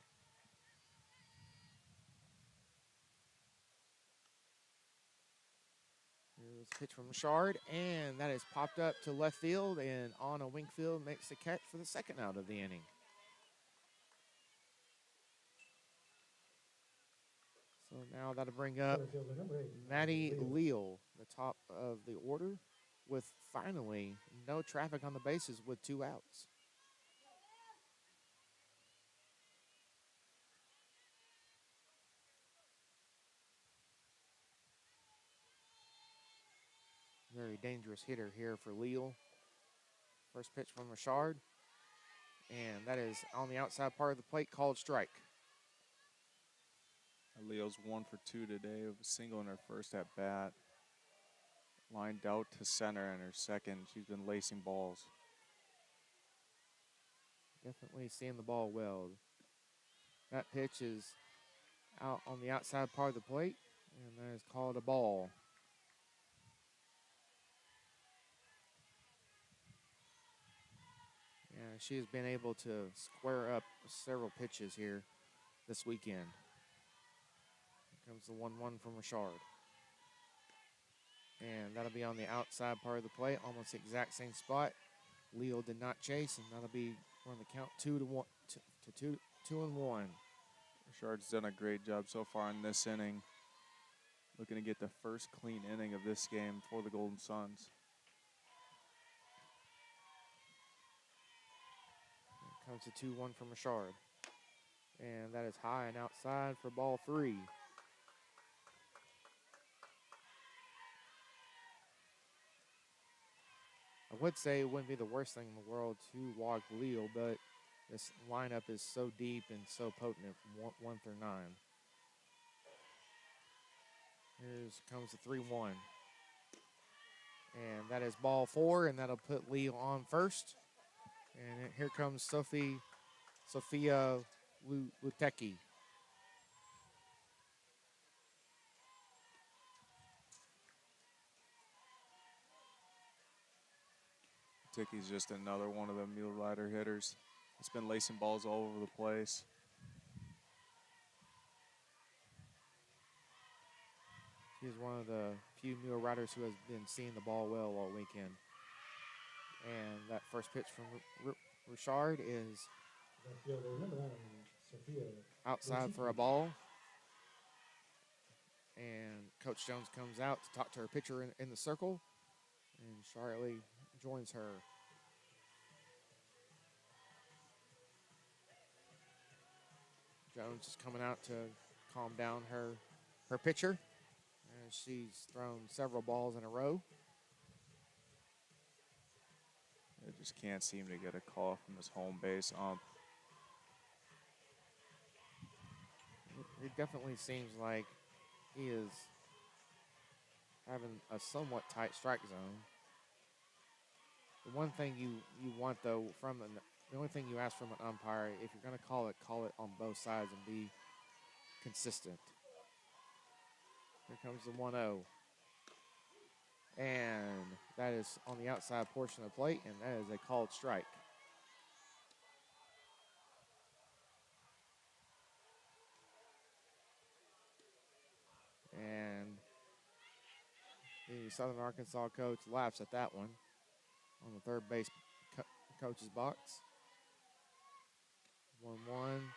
Here's a pitch from Richard, and that is popped up to left field, and Anna Wingfield makes the catch for the second out of the inning. So now that'll bring up Center fielder number 8. Maddie Leal, the top of the order, with finally no traffic on the bases with 2 outs. Very dangerous hitter here for Leal. First pitch from Richard, and that is on the outside part of the plate, called strike. Leo's 1 for 2 today with a single in her first at bat. Lined out to center in her second. She's been lacing balls. Definitely seeing the ball well. That pitch is out on the outside part of the plate, and that is called a ball. Yeah, she has been able to square up several pitches here this weekend. Here comes the 1-1 from Richard. And that'll be on the outside part of the plate, almost the exact same spot. Leo did not chase, and that'll be on the count 2-1 to 2-1. Richard's done a great job so far in this inning. Looking to get the first clean inning of this game for the Golden Suns. Here comes the 2-1 from Richard. And that is high and outside for ball 3. I would say it wouldn't be the worst thing in the world to walk Leo, but this lineup is so deep and so potent from 1 through 9. Here comes the 3-1. And that is ball 4, and that'll put Leo on first. And here comes Sophia Lutecki. Ticky's just another one of the mule rider hitters. It's been lacing balls all over the place. She's one of the few mule riders who has been seeing the ball well all weekend. And that first pitch from Richard is Left fielder number 9, Sophia. outside for a ball. And Coach Jones comes out to talk to her pitcher in the circle. And Charlotte joins her. Jones is coming out to calm down her pitcher. And she's thrown several balls in a row. They just can't seem to get a call from his home base ump. It definitely seems like he is having a somewhat tight strike zone. The one thing you want, though, the only thing you ask from an umpire, if you're going to call it on both sides and be consistent. Here comes the 1-0. And that is on the outside portion of the plate, and that is a called strike. And the Southern Arkansas coach laughs at that one on the third base coach's box. 1-1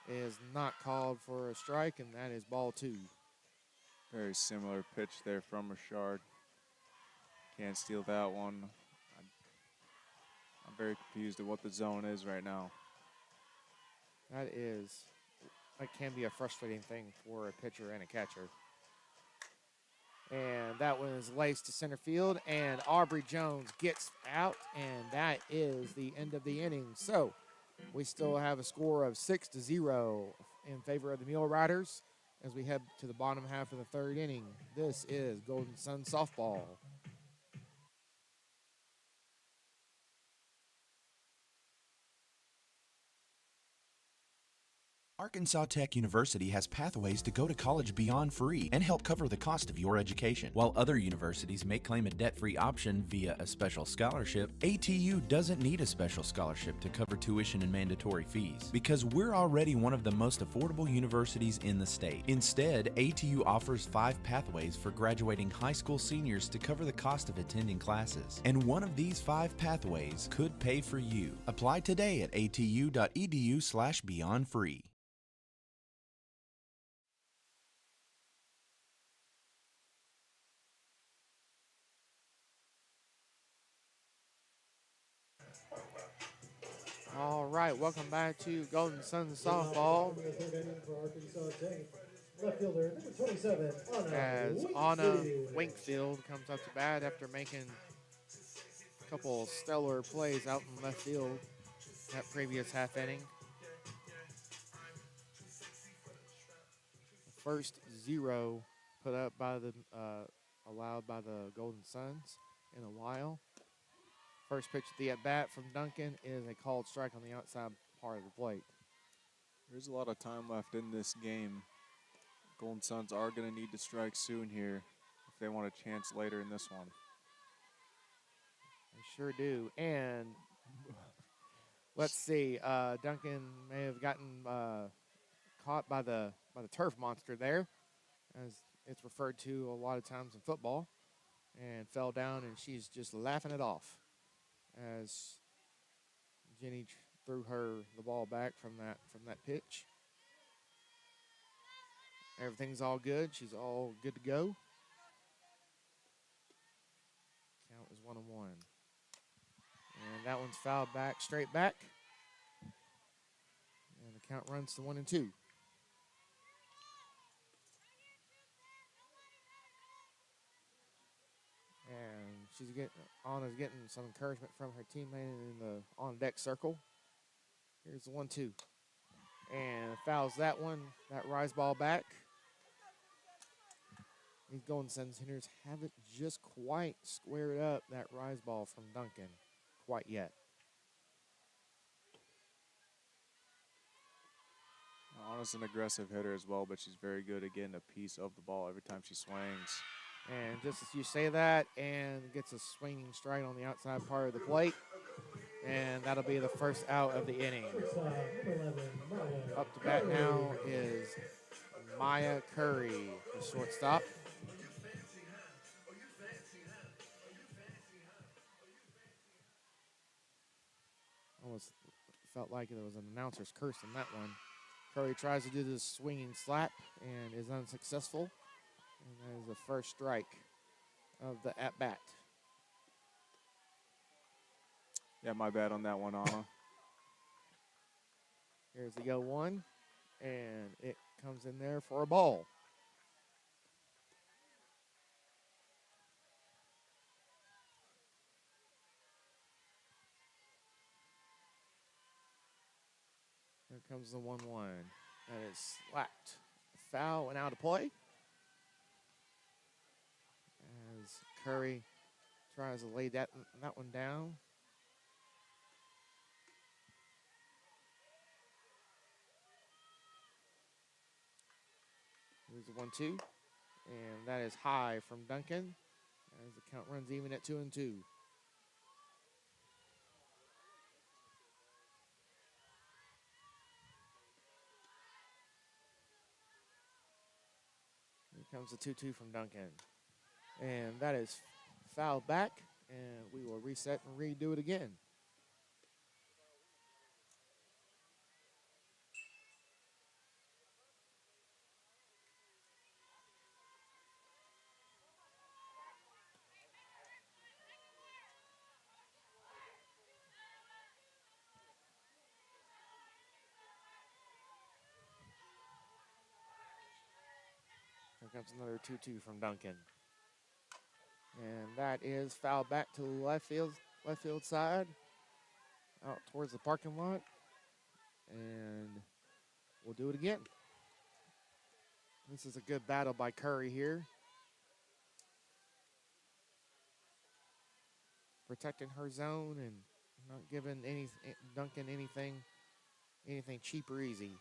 is not called for a strike, and that is ball 2. Very similar pitch there from Richard. Can't steal that one. I'm very confused at what the zone is right now. That can be a frustrating thing for a pitcher and a catcher. And that one is laced to center field, and Aubrey Jones gets out, and that is the end of the inning. So we still have a score of 6-0 in favor of the Mule Riders as we head to the bottom half of the third inning. This is Golden Sun softball. Arkansas Tech University has pathways to go to college beyond free and help cover the cost of your education. While other universities may claim a debt-free option via a special scholarship, ATU doesn't need a special scholarship to cover tuition and mandatory fees because we're already one of the most affordable universities in the state. Instead, ATU offers 5 pathways for graduating high school seniors to cover the cost of attending classes. And one of these 5 pathways could pay for you. Apply today at atu.edu/beyondfree. right, welcome back to Golden Suns softball. Left fielder, number 27, Anna As Anna Winkfield. Winkfield comes up to bat after making a couple stellar plays out in left field that previous half inning. The first 0 put up by the allowed by the Golden Suns in a while. First pitch of the at bat from Duncan is a called strike on the outside part of the plate. There's a lot of time left in this game. Golden Suns are going to need to strike soon here if they want a chance later in this one. They sure do. And let's see, Duncan may have gotten caught by the turf monster there, as it's referred to a lot of times in football, and fell down, and she's just laughing it off as Jenny threw her the ball back from that pitch. Everything's all good. She's all good to go. Count is 1-1. And that one's fouled back, straight back. And the count runs to 1-2. And Anna's getting some encouragement from her teammate in the on-deck circle. Here's the 1-2. And fouls that one. That rise ball back. These Golden Suns hitters haven't just quite squared up that rise ball from Duncan quite yet. Anna's an aggressive hitter as well, but she's very good at getting a piece of the ball every time she swings. And just as you say that, and gets a swinging strike on the outside part of the plate. And that'll be the first out of the inning. Up to bat now is Maya Curry, the shortstop. Almost felt like there was an announcer's curse in that one. Curry tries to do this swinging slap and is unsuccessful. And that is the first strike of the at-bat. Yeah, my bad on that one, Anna. Here's the 0-1, and it comes in there for a ball. Here comes the 1-1. That is slapped. Foul and out of play. As Curry tries to lay that one down. Here's the 1-2. And that is high from Duncan as the count runs even at 2-2. Here comes the 2-2 from Duncan. And that is fouled back, and we will reset and redo it again. Here comes another 2-2 from Duncan. And that is fouled back to the left field side, out towards the parking lot. And we'll do it again. This is a good battle by Curry here. Protecting her zone and not giving Duncan anything cheap or easy.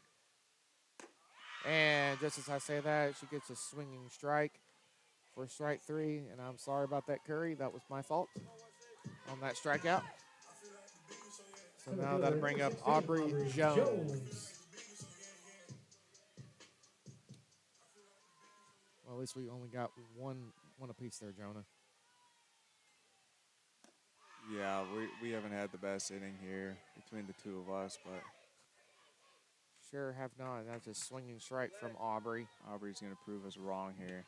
And just as I say that, she gets a swinging strike for strike 3. And I'm sorry about that, Curry. That was my fault on that strikeout. So now that'll bring up Aubrey Jones. Well, at least we only got one apiece there, Jonah. Yeah, we haven't had the best inning here between the two of us, but Sure have not. That's a swinging strike from Aubrey. Aubrey's going to prove us wrong here.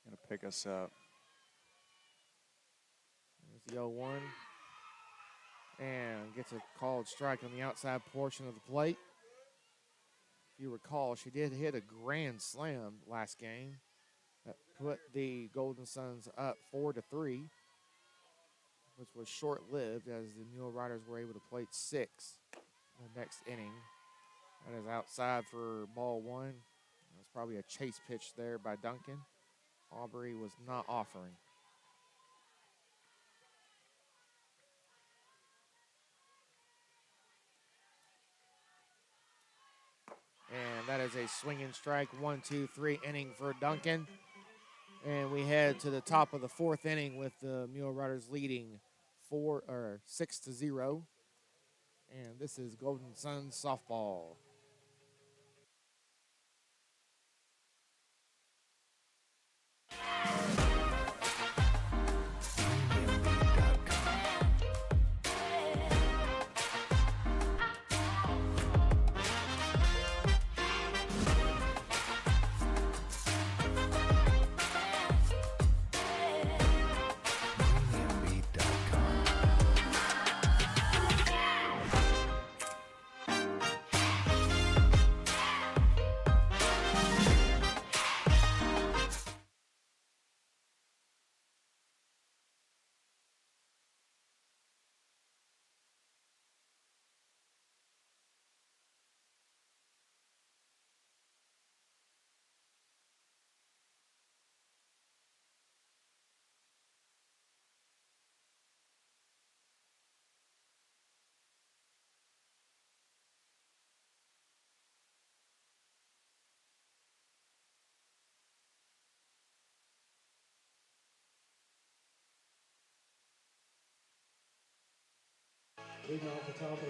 Going to pick us up. There's the 0-1. and gets a called strike on the outside portion of the plate. If you recall, she did hit a grand slam last game that put the Golden Suns up 4-3, which was short-lived as the Mule Riders were able to plate 6 in the next inning. That is outside for ball 1. It was probably a chase pitch there by Duncan. Aubrey was not offering. And that is a swinging strike, 1-2-3 inning for Duncan. And we head to the top of the 4th inning with the Mule Riders leading 6-0. And this is Golden Suns softball.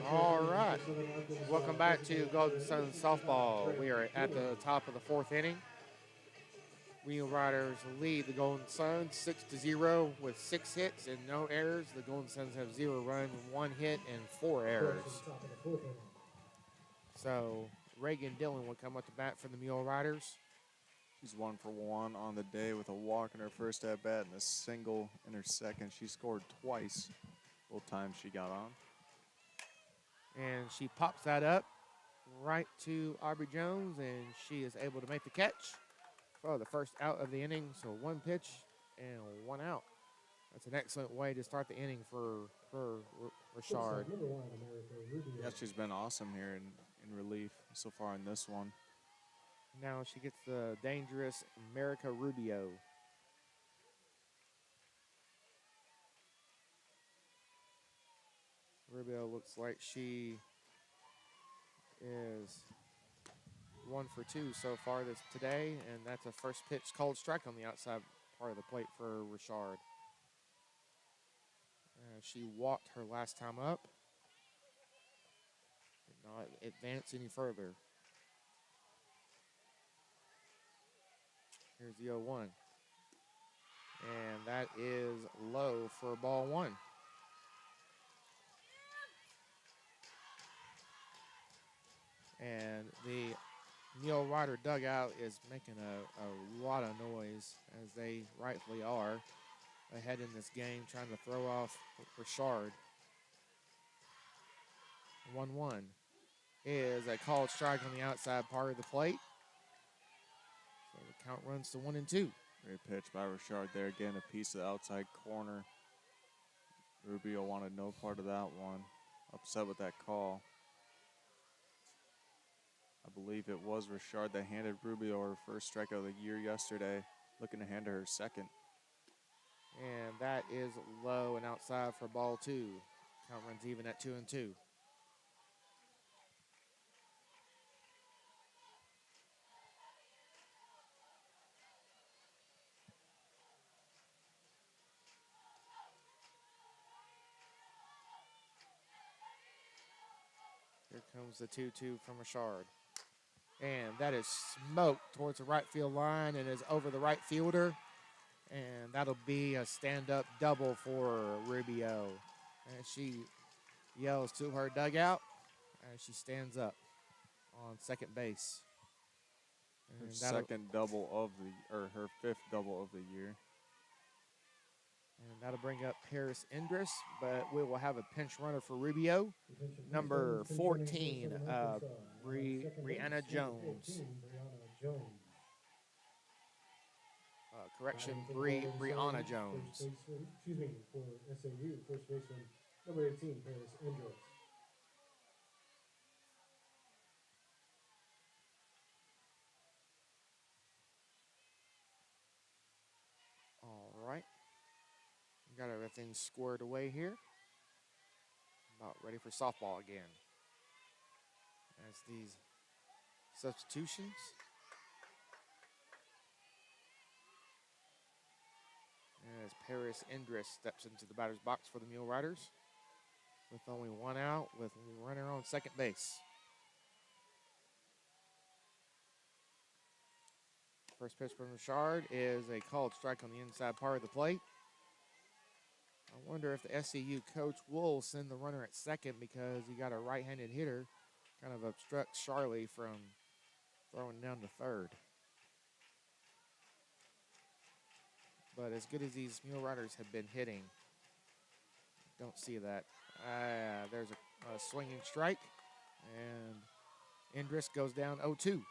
All right. Welcome back to Golden Suns softball. We are at the top of the 4th inning. Mule Riders lead the Golden Suns 6-0 with 6 hits and no errors. The Golden Suns have 0 runs, 1 hit, and 4 errors. So Reagan Dillon will come up to bat for the Mule Riders. She's 1 for 1 on the day with a walk in her first at bat and a single in her second. She scored twice both times she got on. And she pops that up right to Aubrey Jones, and she is able to make the catch for the first out of the inning. So 1 pitch and 1 out. That's an excellent way to start the inning for Richard. Yeah, she's been awesome here in relief so far in this one. Now she gets the dangerous America Rubio. Rubio looks like she is 1 for 2 so far today, and that's a first pitch called strike on the outside part of the plate for Richard. She walked her last time up. Did not advance any further. Here's the 0-1. And that is low for ball 1. And the Mule Rider dugout is making a lot of noise, as they rightfully are, ahead in this game, trying to throw off Richard. 1-1 is a called strike on the outside part of the plate. So the count runs to 1-2. Great pitch by Richard there. Again, a piece of the outside corner. Rubio wanted no part of that one. Upset with that call. I believe it was Richard that handed Rubio her first strikeout of the year yesterday. Looking to hand her second. And that is low and outside for ball 2. Count runs even at 2-2. Here comes the 2-2 from Richard. And that is smoked towards the right field line and is over the right fielder. And that'll be a stand-up double for Rubio. And she yells to her dugout as she stands up on second base. Her second double of her 5th double of the year. And that'll bring up Paris Indris, but we will have a pinch runner for Rubio. Number 14, Brianna Jones. Correction, Brianna Jones. Excuse me, for SAU, first baseman, number 18, Paris Indris. All right. Got everything squared away here. About ready for softball again. As these substitutions. As Paris Indris steps into the batter's box for the Mule Riders. With only one out, with runner on second base. First pitch from Richard is a called strike on the inside part of the plate. I wonder if the SCU coach will send the runner at second because you got a right-handed hitter kind of obstructs Charlie from throwing down to third. But as good as these Mule Riders have been hitting, don't see that. There's a swinging strike, and Indris goes down 0-2.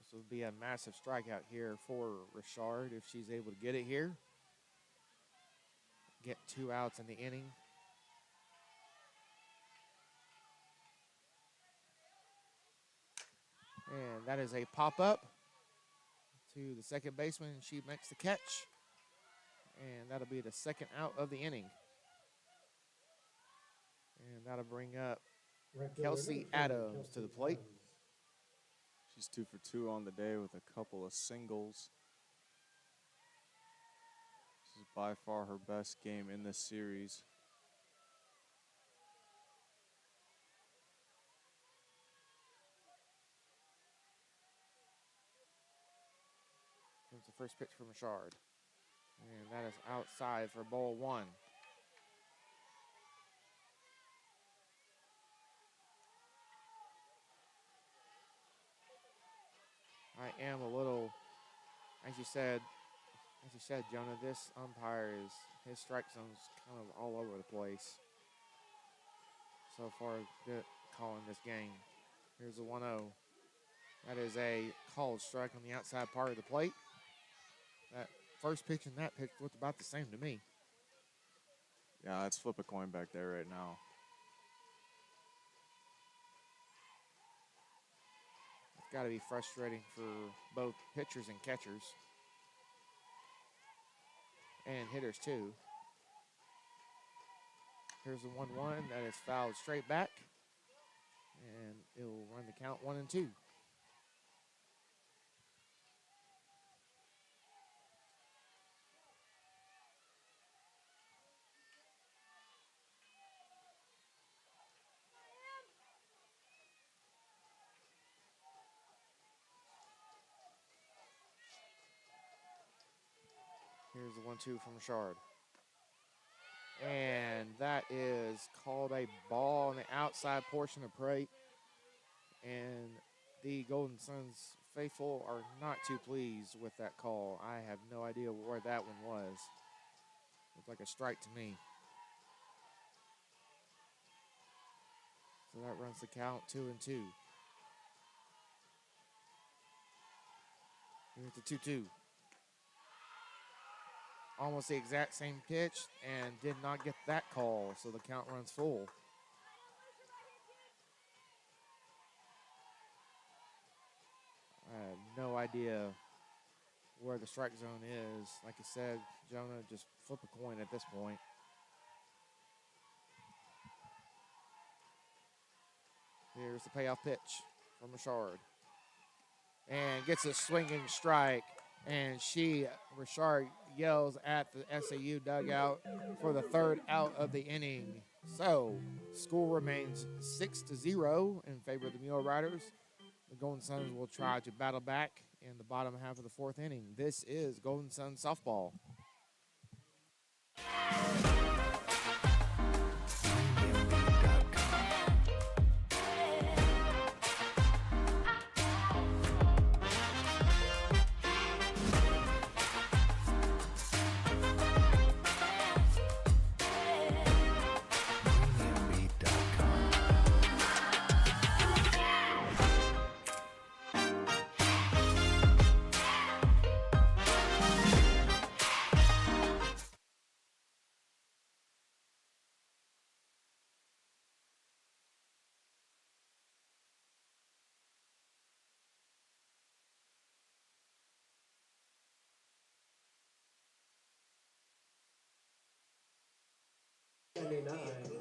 This would be a massive strikeout here for Richard if she's able to get it here. Get 2 outs in the inning. And that is a pop-up to the second baseman. She makes the catch. And that'll be the second out of the inning. And that'll bring up Kelsey Adams to the plate. She's 2 for 2 on the day with a couple of singles. This is by far her best game in this series. Here's the first pitch from Richard. And that is outside for ball 1. I am a little, as you said, Jonah, this umpire his strike zone's kind of all over the place. So far, good calling this game. Here's a 1-0. That is a called strike on the outside part of the plate. That first pitch and that pitch looked about the same to me. Yeah, let's flip a coin back there right now. It's got to be frustrating for both pitchers and catchers. And hitters too. Here's the 1-1 that is fouled straight back. And it will run the count 1-2. Here's the 1-2 from Richard. And that is called a ball on the outside portion of plate. And the Golden Suns faithful are not too pleased with that call. I have no idea where that one was. Looked like a strike to me. So that runs the count 2-2. Here's the 2-2. Almost the exact same pitch and did not get that call, so the count runs full. I have no idea where the strike zone is. Like I said, Jonah, just flip a coin at this point. Here's the payoff pitch from Richard. And gets a swinging strike. And Richard yells at the SAU dugout for the third out of the inning. So, score remains 6-0 in favor of the Mule Riders. The Golden Suns will try to battle back in the bottom half of the fourth inning. This is Golden Suns softball.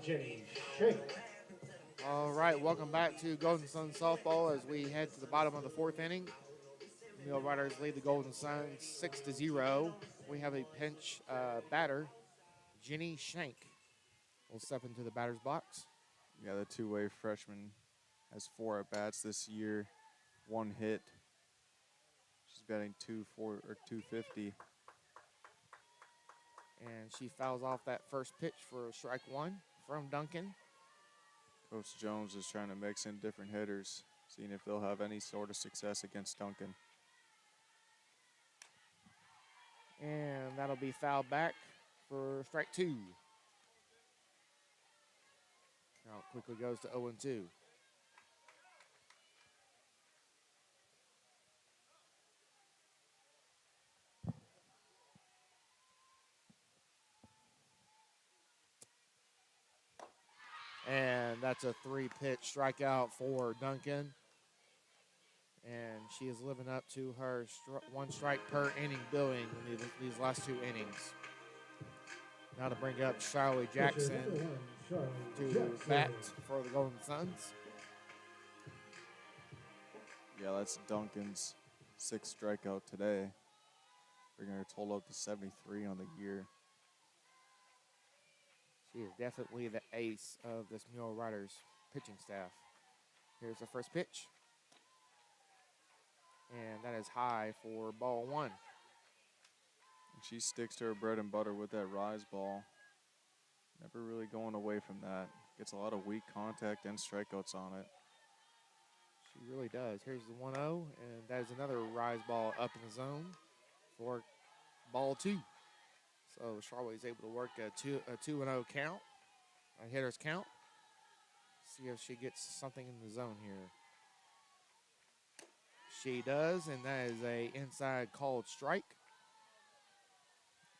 Jenny Shank. All right, welcome back to Golden Sun softball as we head to the bottom of the fourth inning. Mule Riders lead the Golden Suns 6-0. We have a pinch batter, Jenny Shank, will step into the batter's box. Yeah, the two-way freshman has 4 at-bats this year, 1 hit. She's batting 250. And she fouls off that first pitch for strike one from Duncan. Coach Jones is trying to mix in different hitters, seeing if they'll have any sort of success against Duncan. And that'll be fouled back for strike two. Now it quickly goes to 0-2. And that's a 3-pitch strikeout for Duncan. And she is living up to her 1 strike per inning billing in these last 2 innings. Now to bring up Charlie Jackson to bat for the Golden Suns. Yeah, that's Duncan's 6th strikeout today, bringing her total up to 73 on the year. She is definitely the ace of this Mule Riders pitching staff. Here's the first pitch. And that is high for ball 1. And she sticks to her bread and butter with that rise ball. Never really going away from that. Gets a lot of weak contact and strikeouts on it. She really does. Here's the 1-0, and that is another rise ball up in the zone for ball 2. So Charlotte is able to work a 2-0 count, a hitter's count. See if she gets something in the zone here. She does, and that is a inside called strike.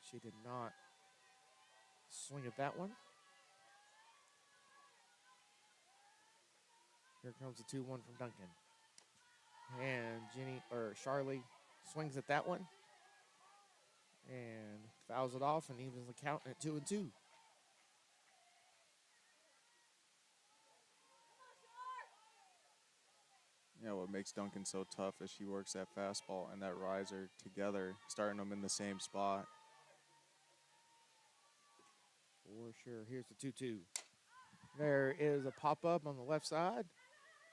She did not swing at that one. Here comes the 2-1 from Duncan. And Charlie swings at that one and fouls it off and evens the count at 2-2. Yeah, what makes Duncan so tough is she works that fastball and that riser together, starting them in the same spot. For sure. Here's the 2-2. There is a pop-up on the left side,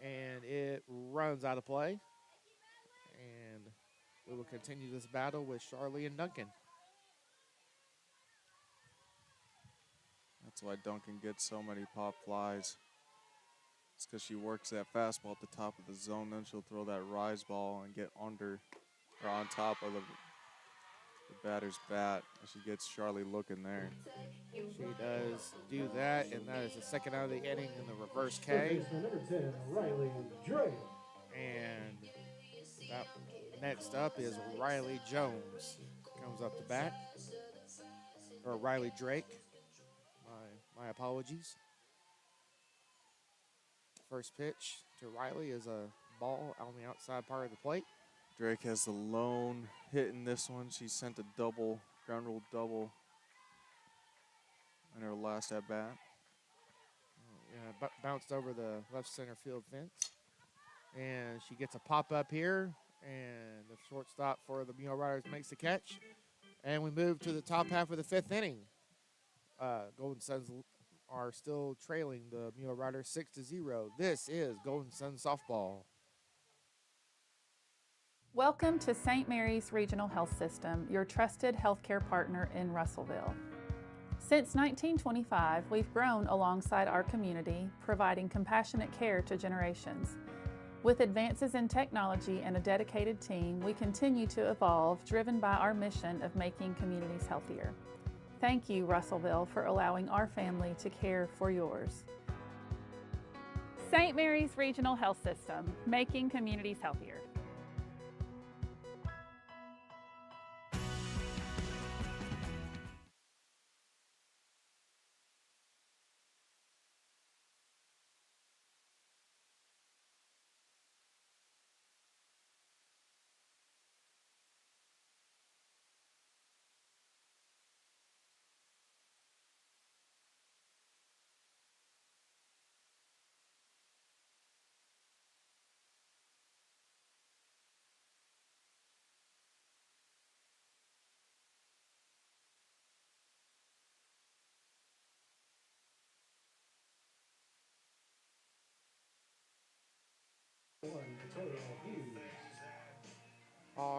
and it runs out of play. And we will continue this battle with Charlie and Duncan. That's why Duncan gets so many pop flies. It's because she works that fastball at the top of the zone, then she'll throw that rise ball and get under or on top of the batter's bat. She gets Charlie looking there. She does do that, and that is the second out of the inning in the reverse Third K. baseman number 10, Riley Dre. And that next up is Riley Jones. Comes up to bat. Or Riley Drake. My apologies. First pitch to Riley is a ball on the outside part of the plate. Drake has the lone hit in this one. She sent a double, ground rule double in her last at bat. Yeah, bounced over the left center field fence. And she gets a pop up here. And the shortstop for the Mule Riders makes the catch. And we move to the top half of the 5th inning. Golden Suns are still trailing the Mule Riders 6-0. This is Golden Sun softball. Welcome to St. Mary's Regional Health System, your trusted healthcare partner in Russellville. Since 1925, we've grown alongside our community, providing compassionate care to generations. With advances in technology and a dedicated team, we continue to evolve, driven by our mission of making communities healthier. Thank you, Russellville, for allowing our family to care for yours. St. Mary's Regional Health System, making communities healthier.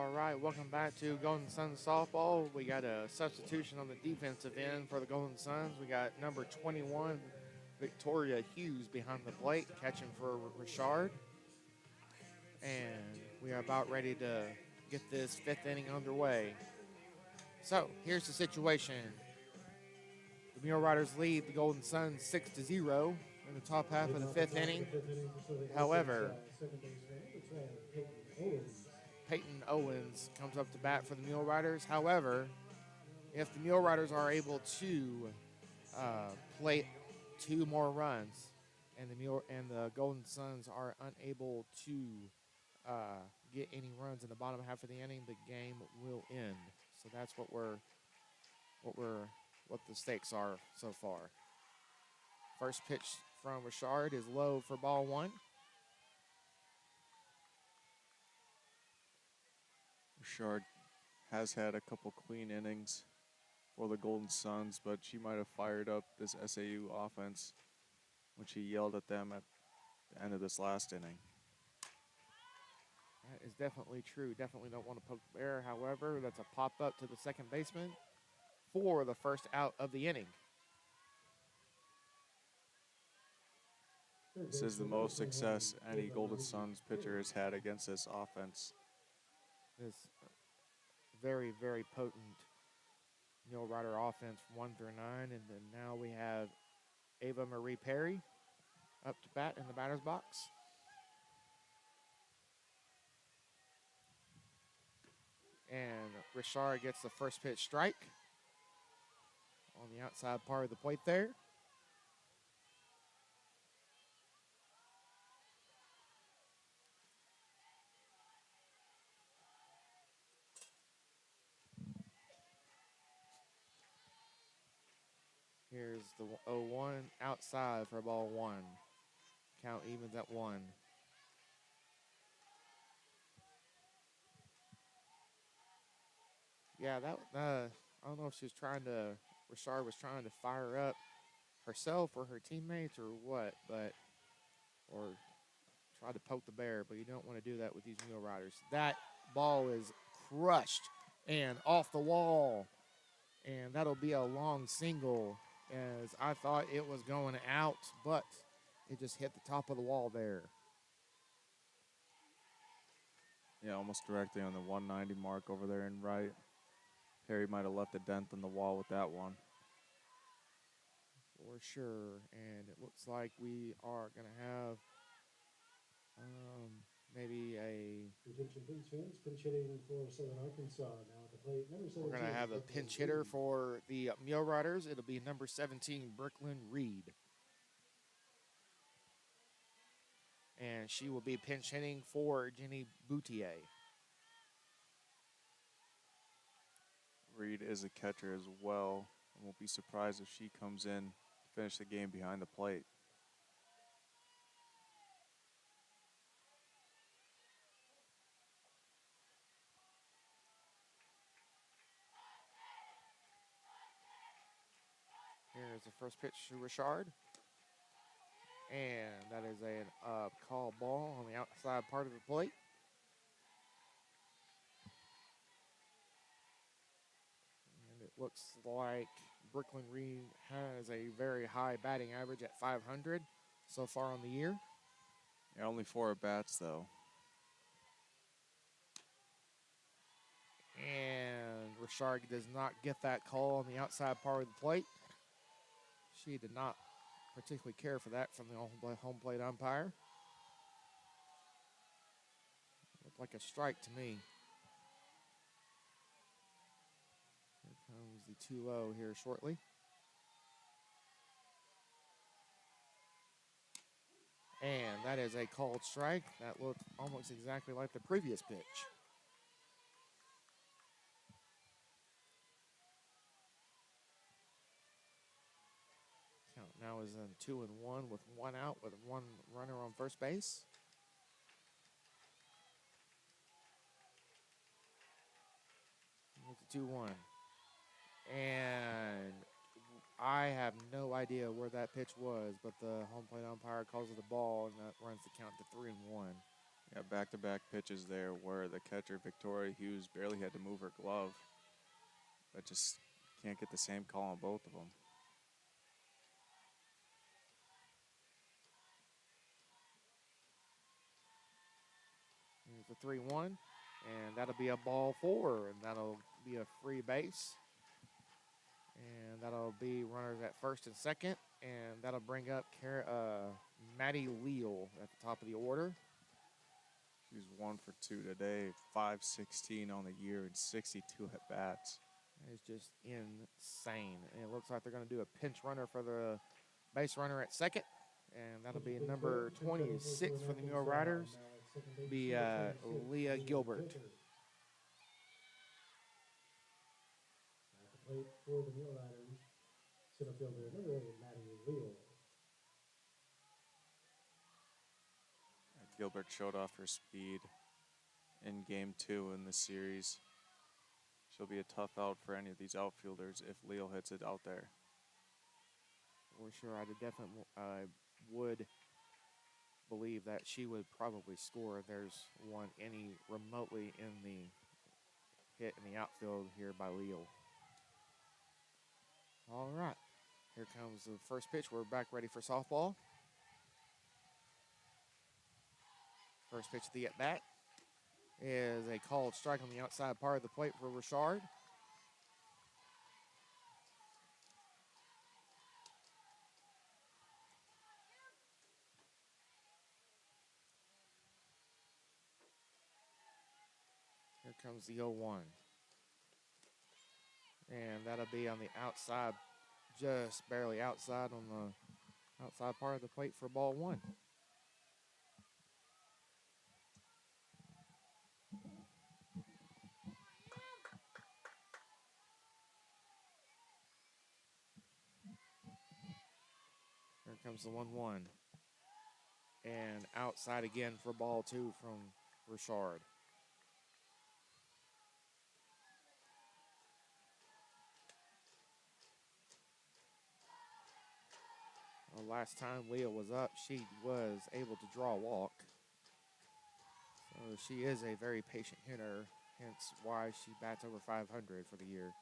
All right, welcome back to Golden Suns softball. We got a substitution on the defensive end for the Golden Suns. We got number 21, Victoria Hughes, behind the plate, catching for Richard. And we are about ready to get this fifth inning underway. So here's the situation. The Mule Riders lead the Golden Suns 6-0 in the top half of the fifth inning. However, Peyton Owens comes up to bat for the Mule Riders. However, if the Mule Riders are able to play 2 more runs, and the Golden Suns are unable to get any runs in the bottom half of the inning, the game will end. So that's what the stakes are so far. First pitch from Richard is low for ball 1. Richard has had a couple clean innings for the Golden Suns, but she might have fired up this SAU offense when she yelled at them at the end of this last inning. That is definitely true. Definitely don't want to poke the bear. However, that's a pop-up to the second baseman for the first out of the inning. This is the most success any Golden Suns pitcher has had against this offense. This very, very potent Mule Rider offense from 1 through 9. And then now we have Ava Marie Perry up to bat in the batter's box. And Richard gets the first pitch strike on the outside part of the plate there. Here's the 0-1 outside for ball 1. Count evens at 1. Yeah, that I don't know if she was Richard was trying to fire up herself or her teammates or what, or try to poke the bear, but you don't want to do that with these Mule Riders. That ball is crushed and off the wall, and that'll be a long single, as I thought it was going out, but it just hit the top of the wall there. Yeah, almost directly on the 190 mark over there in right. Perry might have left a dent in the wall with that one. For sure, and it looks like we are going to have maybe a... Attention please fans, pinch hitting for Southern Arkansas now at the plate. Number 17. We're going to have a pinch hitter for the Mule Riders. It'll be number 17, Brooklyn Reed. And she will be pinch hitting for Jenny Boutier. Reed is a catcher as well. I won't be surprised if she comes in to finish the game behind the plate. Here's the first pitch to Richard. And that is a call ball on the outside part of the plate. And it looks like Brooklyn Reed has a very high batting average at 500 so far on the year. Yeah, only 4 at bats though. And Richard does not get that call on the outside part of the plate. She did not particularly care for that from the home plate umpire. Looked like a strike to me. Here comes the 2-0 here shortly. And that is a called strike. That looked almost exactly like the previous pitch. Count now is in 2-1 with 1 out with 1 runner on first base. It's a 2-1. And I have no idea where that pitch was, but the home plate umpire calls it a ball, and that runs the count to 3-1. Yeah, back-to-back pitches there where the catcher, Victoria Hughes, barely had to move her glove. But just can't get the same call on both of them. Here's the 3-1, and that'll be a ball 4, and that'll be a free base. And that'll be runners at first and second, and that'll bring up Maddie Leal at the top of the order. She's 1 for 2 today, 516 on the year, and 62 at bats. It's just insane. And it looks like they're going to do a pinch runner for the base runner at second, and that'll be number 26 for the Mule Riders, be Leah Gilbert. At the plate for the Mule Riders, center fielder number 8, Maddie Leal. Gilbert showed off her speed in game 2 in the series. She'll be a tough out for any of these outfielders if Leal hits it out there. For sure, I would believe that she would probably score if there's one any remotely in the hit in the outfield here by Leal. All right, here comes the first pitch. We're back ready for softball. First pitch of the at-bat is a called strike on the outside part of the plate for Richard. Here comes the 0-1. And that'll be on the outside, just barely outside on the outside part of the plate for ball 1. Here comes the 1-1. And outside again for ball 2 from Richard. Well, last time Leah was up, she was able to draw a walk. So she is a very patient hitter, hence why she bats over 500 for the year.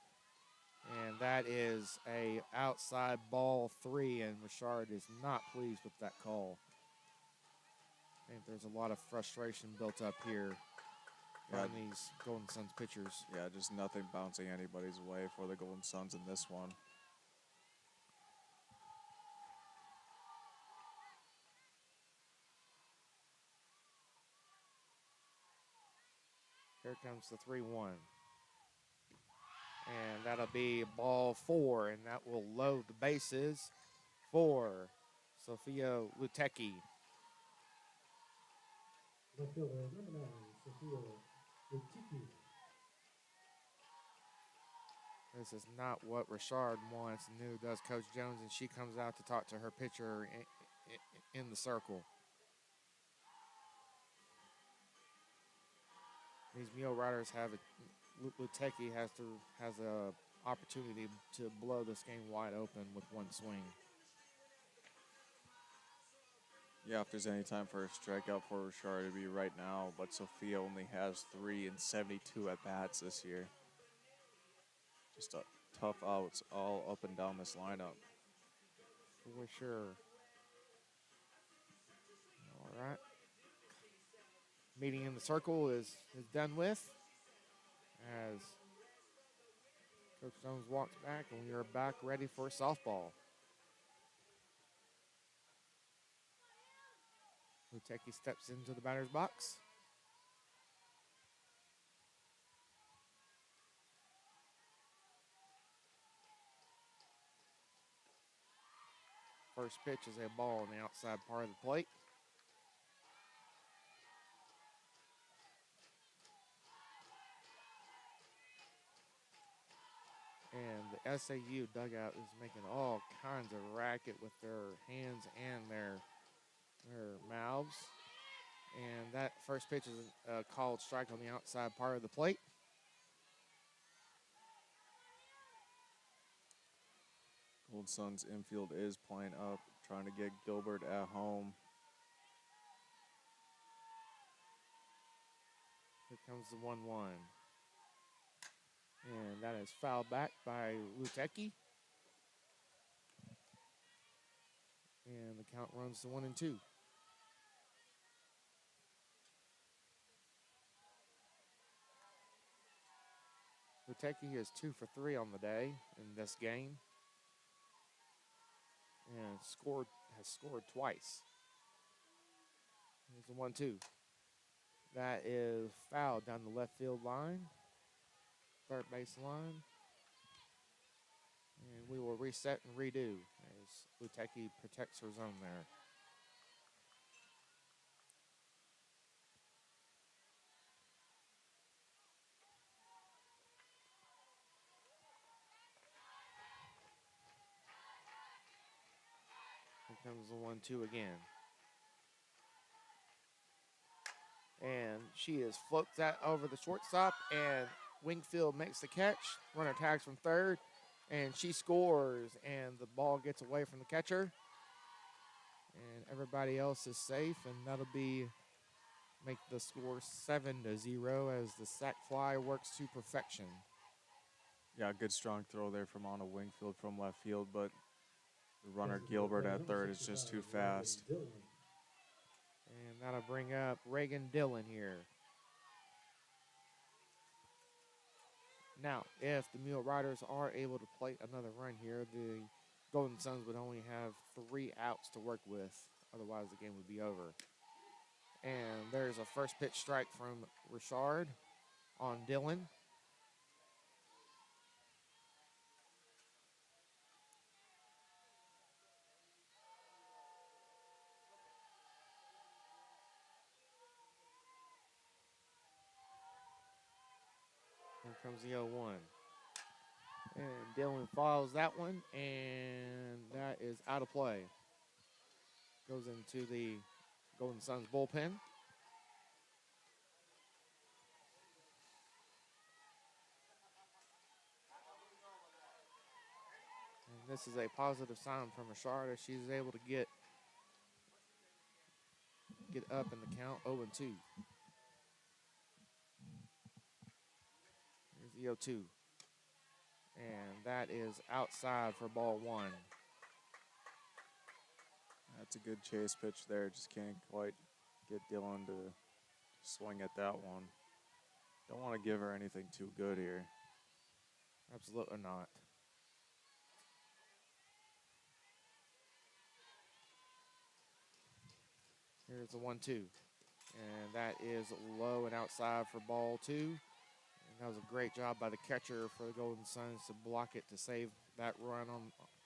And that is a outside ball 3, and Richard is not pleased with that call. I think there's a lot of frustration built up here on these Golden Suns pitchers. Yeah, just nothing bouncing anybody's way for the Golden Suns in this one. Here comes the 3-1. And that'll be ball 4, and that will load the bases for Sophia Lutecki. Left fielder number 9, Sophia Lutecki. This is not what Richard wants, and neither does Coach Jones, and she comes out to talk to her pitcher in the circle. These Mule Riders have Lutecki has a opportunity to blow this game wide open with one swing. Yeah, if there's any time for a strikeout for Richard, it'd be right now. But Sophia only has 3 and 72 at bats this year. Just a tough outs all up and down this lineup. For sure. All right. Meeting in the circle is done with as Coach Jones walks back, and we are back ready for softball. Lutecki steps into the batter's box. First pitch is a ball on the outside part of the plate. And the SAU dugout is making all kinds of racket with their hands and their mouths. And that first pitch is a called strike on the outside part of the plate. Golden Suns infield is playing up, trying to get Gilbert at home. Here comes the 1-1. And that is fouled back by Lutecki. And the count runs to 1-2. Lutecki is 2 for 3 on the day in this game. And has scored twice. Here's the 1-2. That is fouled down the left field line, third base line. And we will reset and redo as Lutecki protects her zone there. Here comes the 1-2 again. And she floats that over the shortstop, and Wingfield makes the catch. Runner tags from third, and she scores, and the ball gets away from the catcher. And everybody else is safe, and that'll make the score 7-0 as the sac fly works to perfection. Yeah, good strong throw there from Anna Wingfield from left field, but the runner Gilbert at third is just too fast. And that'll bring up Reagan Dillon here. Now, if the Mule Riders are able to plate another run here, the Golden Suns would only have 3 outs to work with. Otherwise, the game would be over. And there's a first pitch strike from Richard on Dillon. Here comes the 0-1. And Dillon follows that one, and that is out of play. Goes into the Golden Suns bullpen. And this is a positive sign from Richard as she's able to get up in the count 0-2. Here's the 0-2. And that is outside for ball 1. That's a good chase pitch there. Just can't quite get Dillon to swing at that one. Don't want to give her anything too good here. Absolutely not. Here's the 1-2. And that is low and outside for ball 2. And that was a great job by the catcher for the Golden Suns to block it to save that run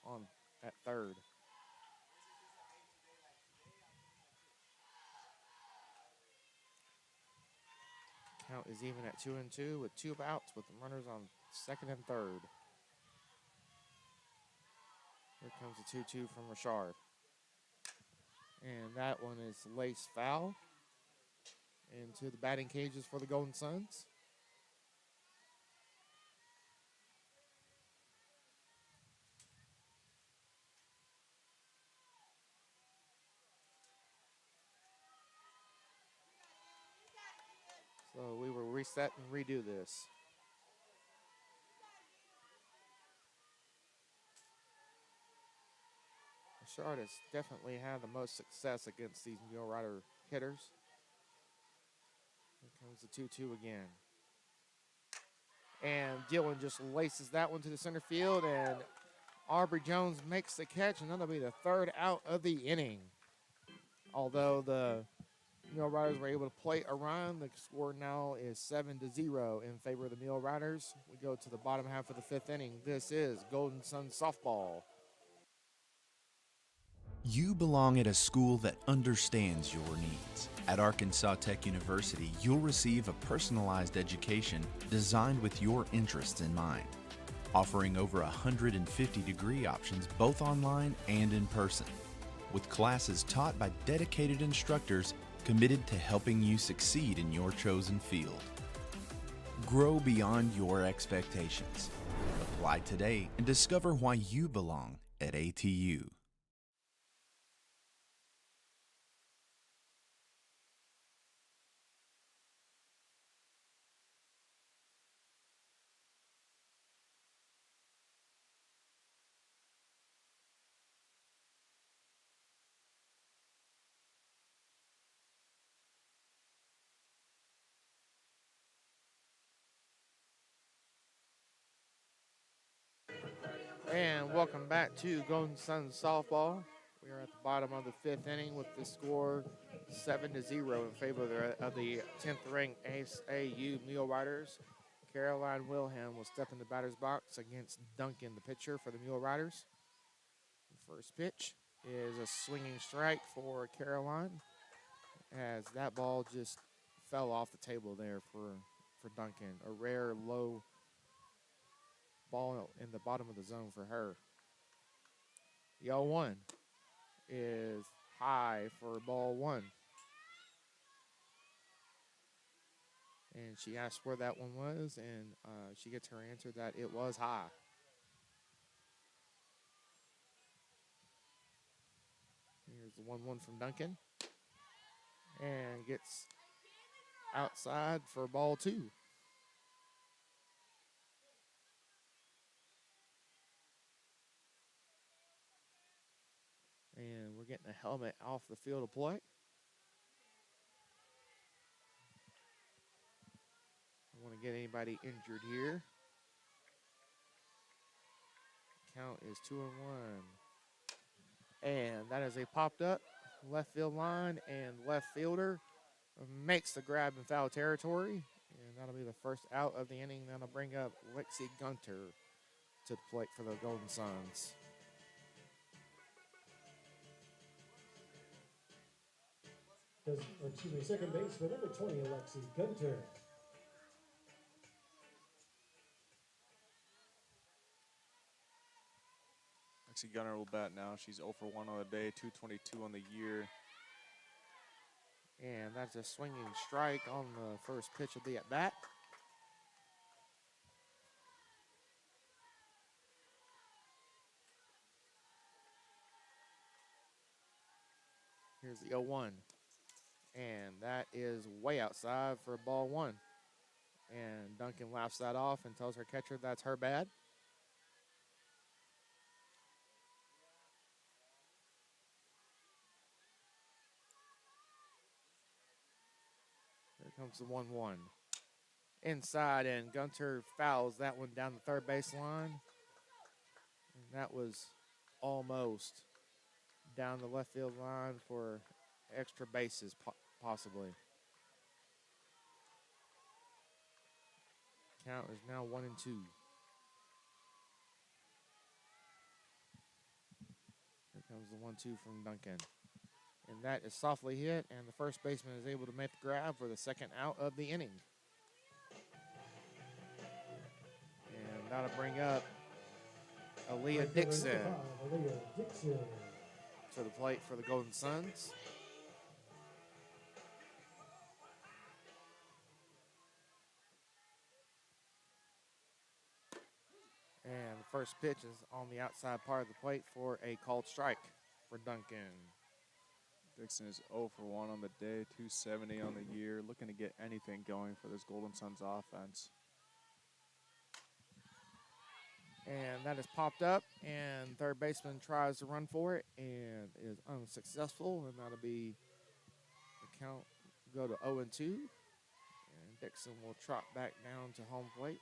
on at third. Count is even at 2-2 with 2 outs with the runners on second and third. Here comes the 2-2 from Richard. And that one is lace foul into the batting cages for the Golden Suns. So we will reset and redo this. Richard has definitely had the most success against these Mule Rider hitters. Here comes the 2-2 again. And Dillon just laces that one to the center field, and Aubrey Jones makes the catch, and that'll be the 3rd out of the inning. Although the Mule Riders were able to play around, the score now is 7-0 in favor of the Mule Riders. We go to the bottom half of the 5th inning. This is Golden Sun softball. You belong at a school that understands your needs. At Arkansas Tech University, you'll receive a personalized education designed with your interests in mind, offering over 150 degree options both online and in person, with classes taught by dedicated instructors committed to helping you succeed in your chosen field. Grow beyond your expectations. Apply today and discover why you belong at ATU. And welcome back to Golden Suns softball. We are at the bottom of the fifth inning with the score 7-0 in favor of the 10th ranked ASAU Mule Riders. Caroline Wilhelm will step in the batter's box against Duncan, the pitcher for the Mule Riders. The first pitch is a swinging strike for Caroline, as that ball just fell off the table there for Duncan. A rare low ball in the bottom of the zone for her. The 0-1 is high for ball one. And she asked where that one was, and she gets her answer that it was high. Here's the 1-1 from Duncan. And gets outside for ball two. And we're getting a helmet off the field of play. Don't want to get anybody injured here. Count is 2-1. And that is a popped up left field line, and left fielder makes the grab in foul territory. And that'll be the first out of the inning. That'll bring up Lexi Gunter to the plate for the Golden Suns. Second baseman, number 20, Alexi Gunter. Lexi Gunter will bat now. She's 0 for 1 on the day, 222 on the year. And that's a swinging strike on the first pitch of the at-bat. Here's the 0-1. And that is way outside for ball one. And Duncan laughs that off and tells her catcher that's her bad. Here comes the 1-1. Inside, and Gunter fouls that one down the third baseline. And that was almost down the left field line for extra bases, possibly. Count is now 1-2. Here comes the 1-2 from Duncan. And that is softly hit, and the first baseman is able to make the grab for the second out of the inning. And that'll bring up Aaliyah Dixon to the plate for the Golden Suns. And the first pitch is on the outside part of the plate for a called strike for Duncan. Dixon is 0 for 1 on the day, 270 on the year. Looking to get anything going for this Golden Suns offense. And that is popped up, and third baseman tries to run for it and is unsuccessful, and that'll be the count go to 0-2. And Dixon will trot back down to home plate,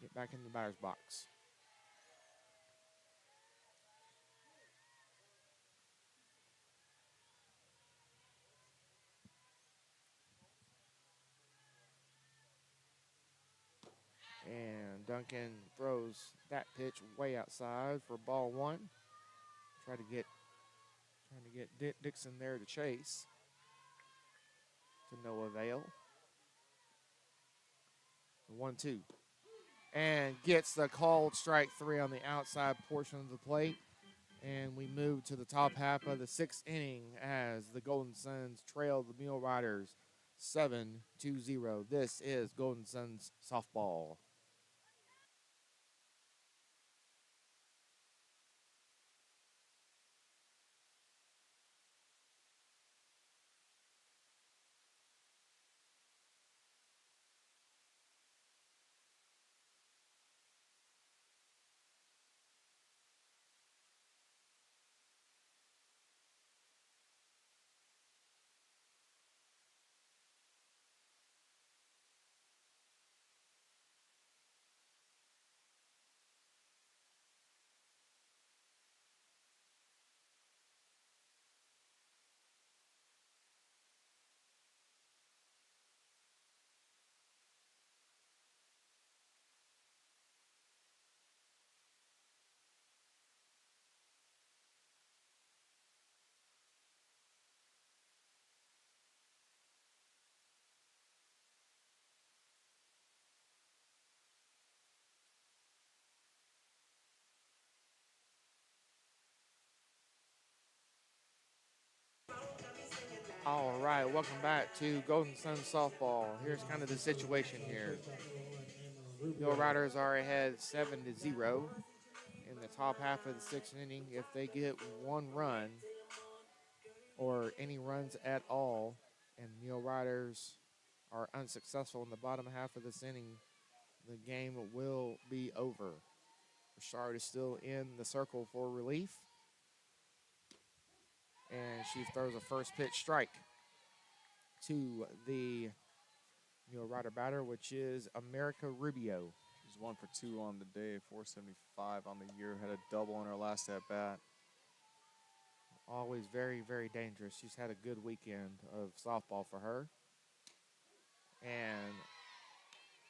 get back in the batter's box. And Duncan throws that pitch way outside for ball one. Trying to get Dixon there to chase. To no avail. 1-2. And gets the called strike three on the outside portion of the plate. And we move to the top half of the sixth inning as the Golden Suns trail the Mule Riders 7-0. This is Golden Suns softball. right, welcome back to Golden Sun softball. Here's kind of the situation here. Mule Riders are ahead 7-0 in the top half of the sixth inning. If they get one run or any runs at all, and Mule Riders are unsuccessful in the bottom half of this inning, the game will be over. Richard is still in the circle for relief. And she throws a first pitch strike to the Mule Rider batter, which is America Rubio. She's 1 for 2 on the day, 475 on the year. Had a double in her last at bat. Always very, very dangerous. She's had a good weekend of softball for her. And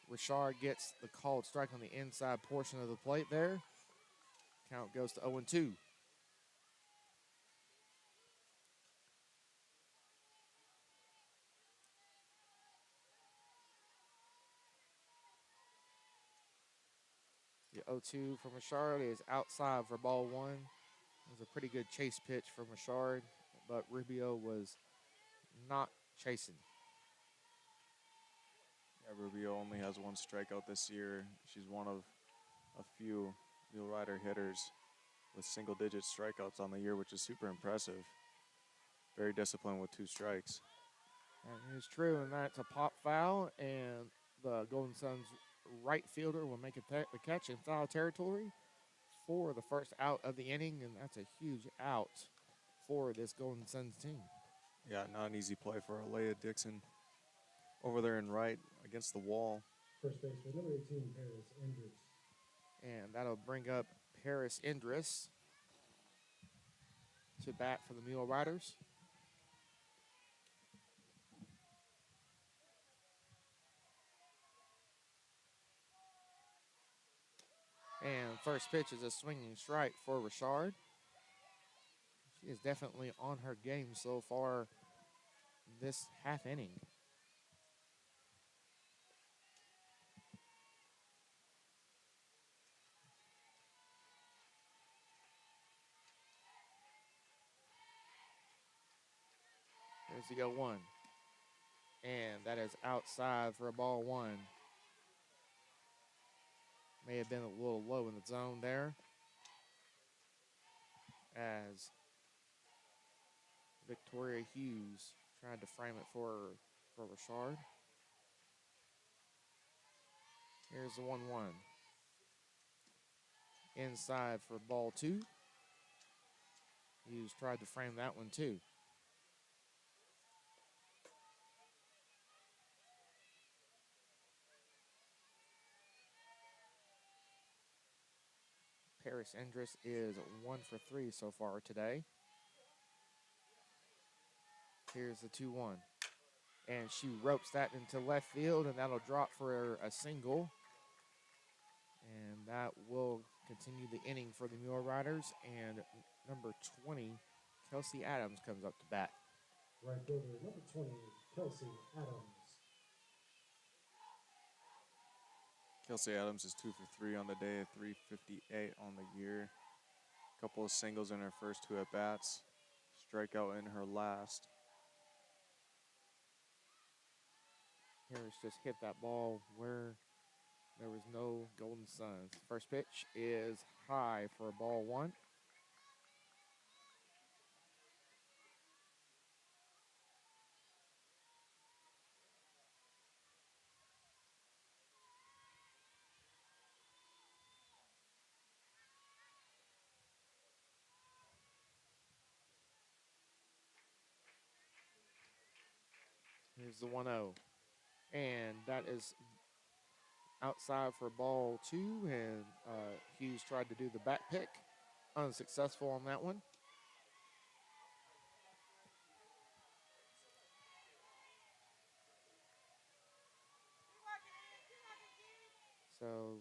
Richard gets the called strike on the inside portion of the plate there. Count goes to 0-2. The 0-2 from Richard is outside for ball one. It was a pretty good chase pitch from Richard, but Rubio was not chasing. Yeah, Rubio only has 1 strikeout this year. She's one of a few Mule Rider hitters with single-digit strikeouts on the year, which is super impressive. Very disciplined with 2 strikes. That is true, and that's a pop foul, and the Golden Suns right fielder will make the catch in foul territory for the first out of the inning, and that's a huge out for this Golden Suns team. Yeah, not an easy play for Alea Dixon over there in right against the wall. First baseman, number 18, Paris Andrews. And that'll bring up Paris Indris to bat for the Mule Riders. And first pitch is a swinging strike for Richard. She is definitely on her game so far this half inning. There's the 0-1. And that is outside for a ball one. May have been a little low in the zone there, as Victoria Hughes tried to frame it for Richard. Here's the 1-1. Inside for ball two. Hughes tried to frame that one too. Paris Indris is 1 for 3 so far today. Here's the 2-1. And she ropes that into left field, and that'll drop for a single. And that will continue the inning for the Mule Riders. And number 20, Kelsey Adams, comes up to bat. Right fielder, number 20, Kelsey Adams. Kelsey Adams is 2 for 3 on the day, 358 on the year. Couple of singles in her first 2 at-bats. Strikeout in her last. Harris just hit that ball where there was no Golden Suns. First pitch is high for ball one. Here's the 1-0. And that is outside for ball two. And Hughes tried to do the back pick. Unsuccessful on that one. So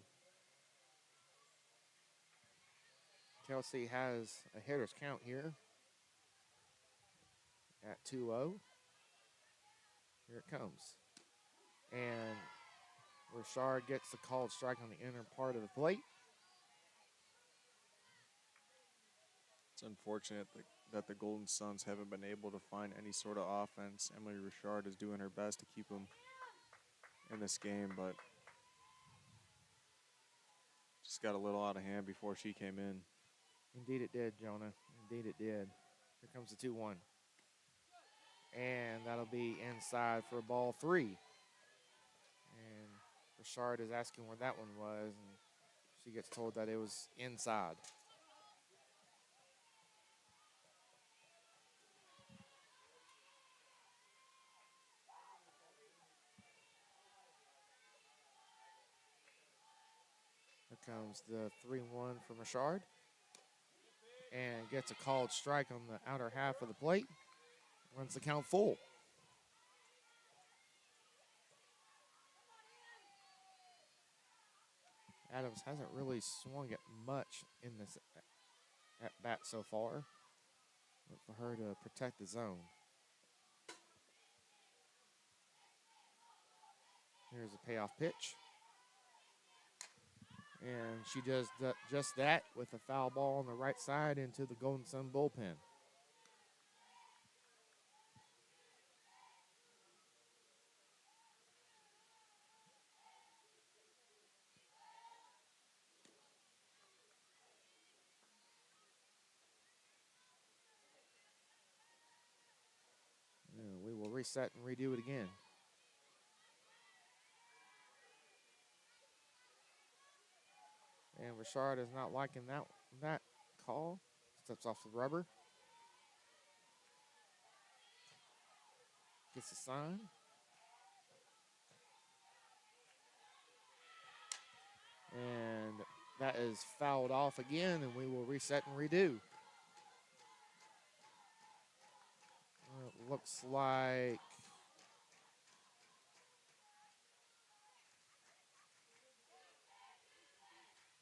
Kelsey has a hitter's count here at 2-0. Here it comes. And Richard gets the called strike on the inner part of the plate. It's unfortunate that that the Golden Suns haven't been able to find any sort of offense. Emily Richard is doing her best to keep them in this game, but just got a little out of hand before she came in. Indeed it did, Jonah. Indeed it did. Here comes the 2-1. And that'll be inside for ball 3. And Richard is asking where that one was, and she gets told that it was inside. Here comes the 3-1 from Richard. And gets a called strike on the outer half of the plate. Runs the count full. Adams hasn't really swung it much in this at bat so far. But for her to protect the zone. Here's a payoff pitch. And she does just that with a foul ball on the right side into the Golden Sun bullpen. And we will reset and redo it again. And Richard is not liking that call. Steps off the rubber. Gets a sign. And that is fouled off again, and we will reset and redo. It looks like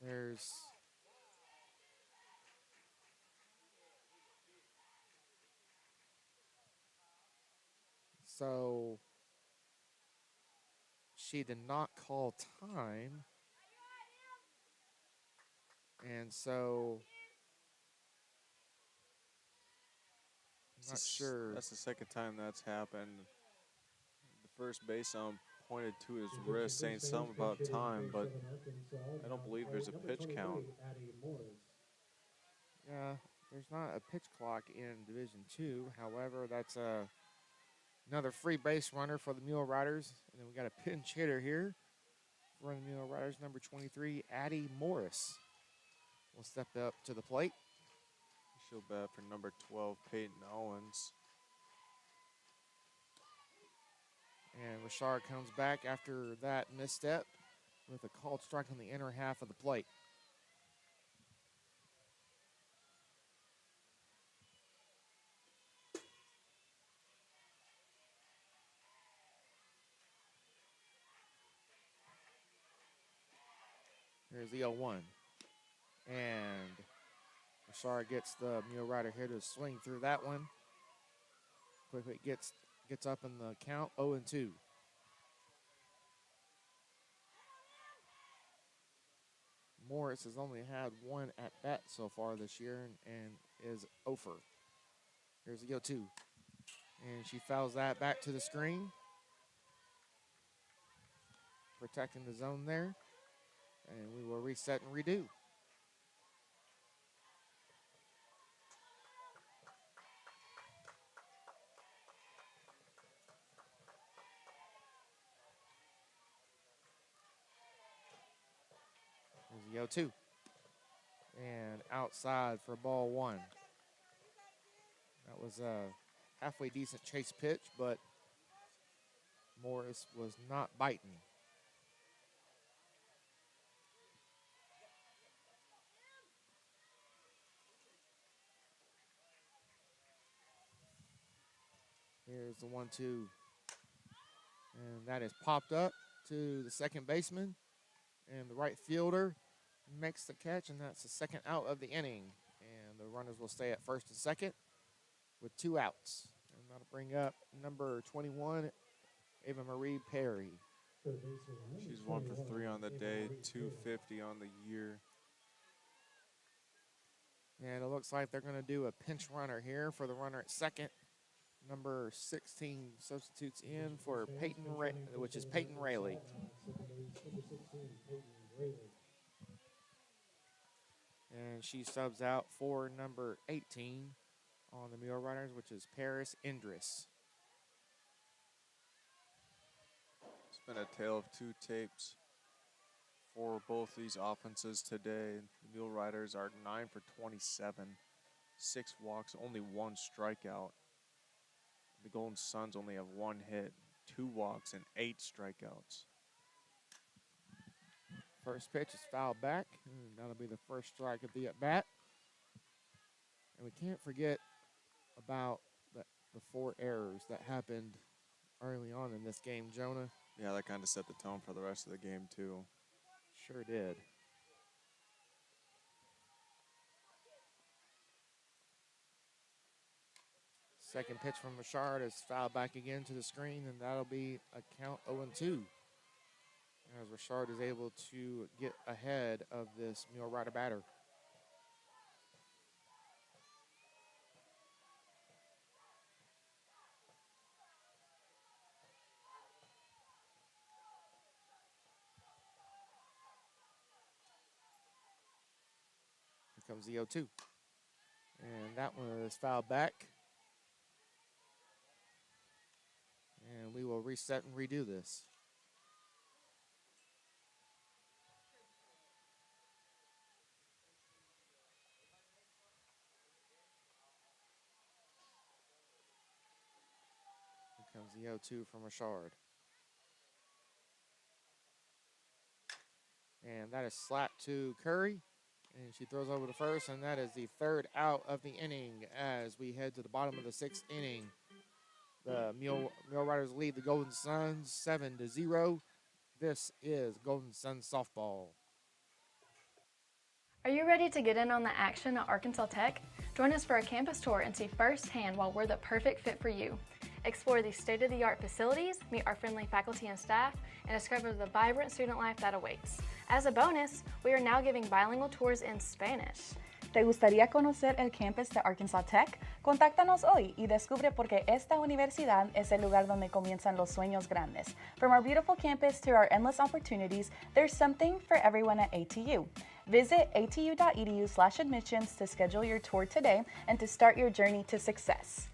there's so she did not call time, and so I'm not sure. That's the second time that's happened. The first base pointed to his wrist, saying something about time, but I don't believe there's a pitch count. Yeah, there's not a pitch clock in Division II. However, that's another free base runner for the Mule Riders. And then we got a pinch hitter here for the Mule Riders, number 23, Addie Morris. Will step up to the plate. She'll bat for number 12, Peyton Owens. And Richard comes back after that misstep with a called strike on the inner half of the plate. Here's the 0-1. And Richard gets the Mule Rider here to swing through that one. Quickly gets up in the count, 0-2. Morris has only had one at bat so far this year and is 0 for. Here's the 0-2. And she fouls that back to the screen. Protecting the zone there. And we will reset and redo. Here's the 0-2. And outside for ball 1. That was a halfway decent chase pitch, but Morris was not biting. Here's the 1-2. And that is popped up to the second baseman. And the right fielder makes the catch, and that's the second out of the inning. And the runners will stay at first and second with 2 outs. And that'll bring up number 21, Ava Marie Perry. She's 1 for 3 on the day, 250 on the year. And it looks like they're going to do a pinch runner here for the runner at second. Number 16 substitutes in for Peyton, which is Peyton Rayleigh. Number 16, Peyton Rayleigh. And she subs out for number 18 on the Mule Riders, which is Paris Indris. It's been a tale of two tapes for both these offenses today. The Mule Riders are 9 for 27, 6 walks, only 1 strikeout. The Golden Suns only have 1 hit, 2 walks, and 8 strikeouts. First pitch is fouled back. And that'll be the first strike of the at-bat. And we can't forget about the 4 errors that happened early on in this game, Jonah. Yeah, that kind of set the tone for the rest of the game, too. Sure did. Second pitch from Richard is fouled back again to the screen, and that'll be a count 0-2. As Richard is able to get ahead of this Mule Rider batter. Here comes the 0-2. And that one is fouled back. And we will reset and redo this. Here comes the 0-2 from Richard. And that is slapped to Curry. And she throws over to first, and that is the 3rd out of the inning as we head to the bottom of the 6th inning. The Mule Riders lead the Golden Suns 7-0. This is Golden Suns softball. Are you ready to get in on the action at Arkansas Tech? Join us for a campus tour and see firsthand why we're the perfect fit for you. Explore these state-of-the-art facilities, meet our friendly faculty and staff, and discover the vibrant student life that awaits. As a bonus, we are now giving bilingual tours in Spanish. ¿Te gustaría conocer el campus de Arkansas Tech? Contáctanos hoy y descubre por qué esta universidad es el lugar donde comienzan los sueños grandes. From our beautiful campus to our endless opportunities, there's something for everyone at ATU. Visit atu.edu/admissions to schedule your tour today and to start your journey to success.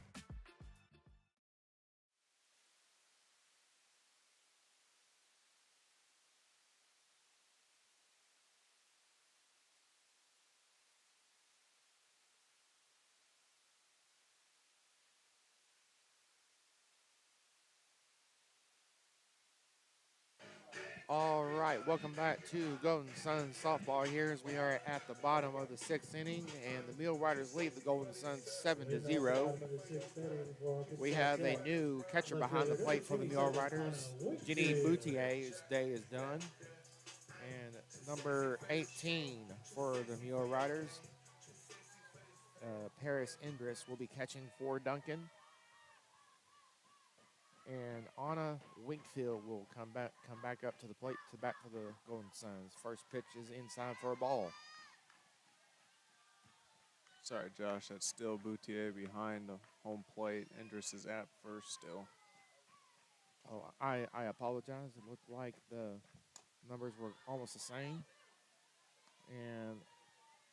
All right, welcome back to Golden Suns softball here as we are at the bottom of the 6th inning, and the Mule Riders lead the Golden Suns 7-0. We have a new catcher behind the plate for the Mule Riders. Jenny Boutier's day is done. And number 18 for the Mule Riders, Paris Indris, will be catching for Duncan. And Anna Winkfield will come back up to the plate to bat for the Golden Suns. First pitch is inside for a ball. Sorry, Josh, that's still Boutier behind the home plate. Indris is at first still. Oh, I apologize. It looked like the numbers were almost the same. And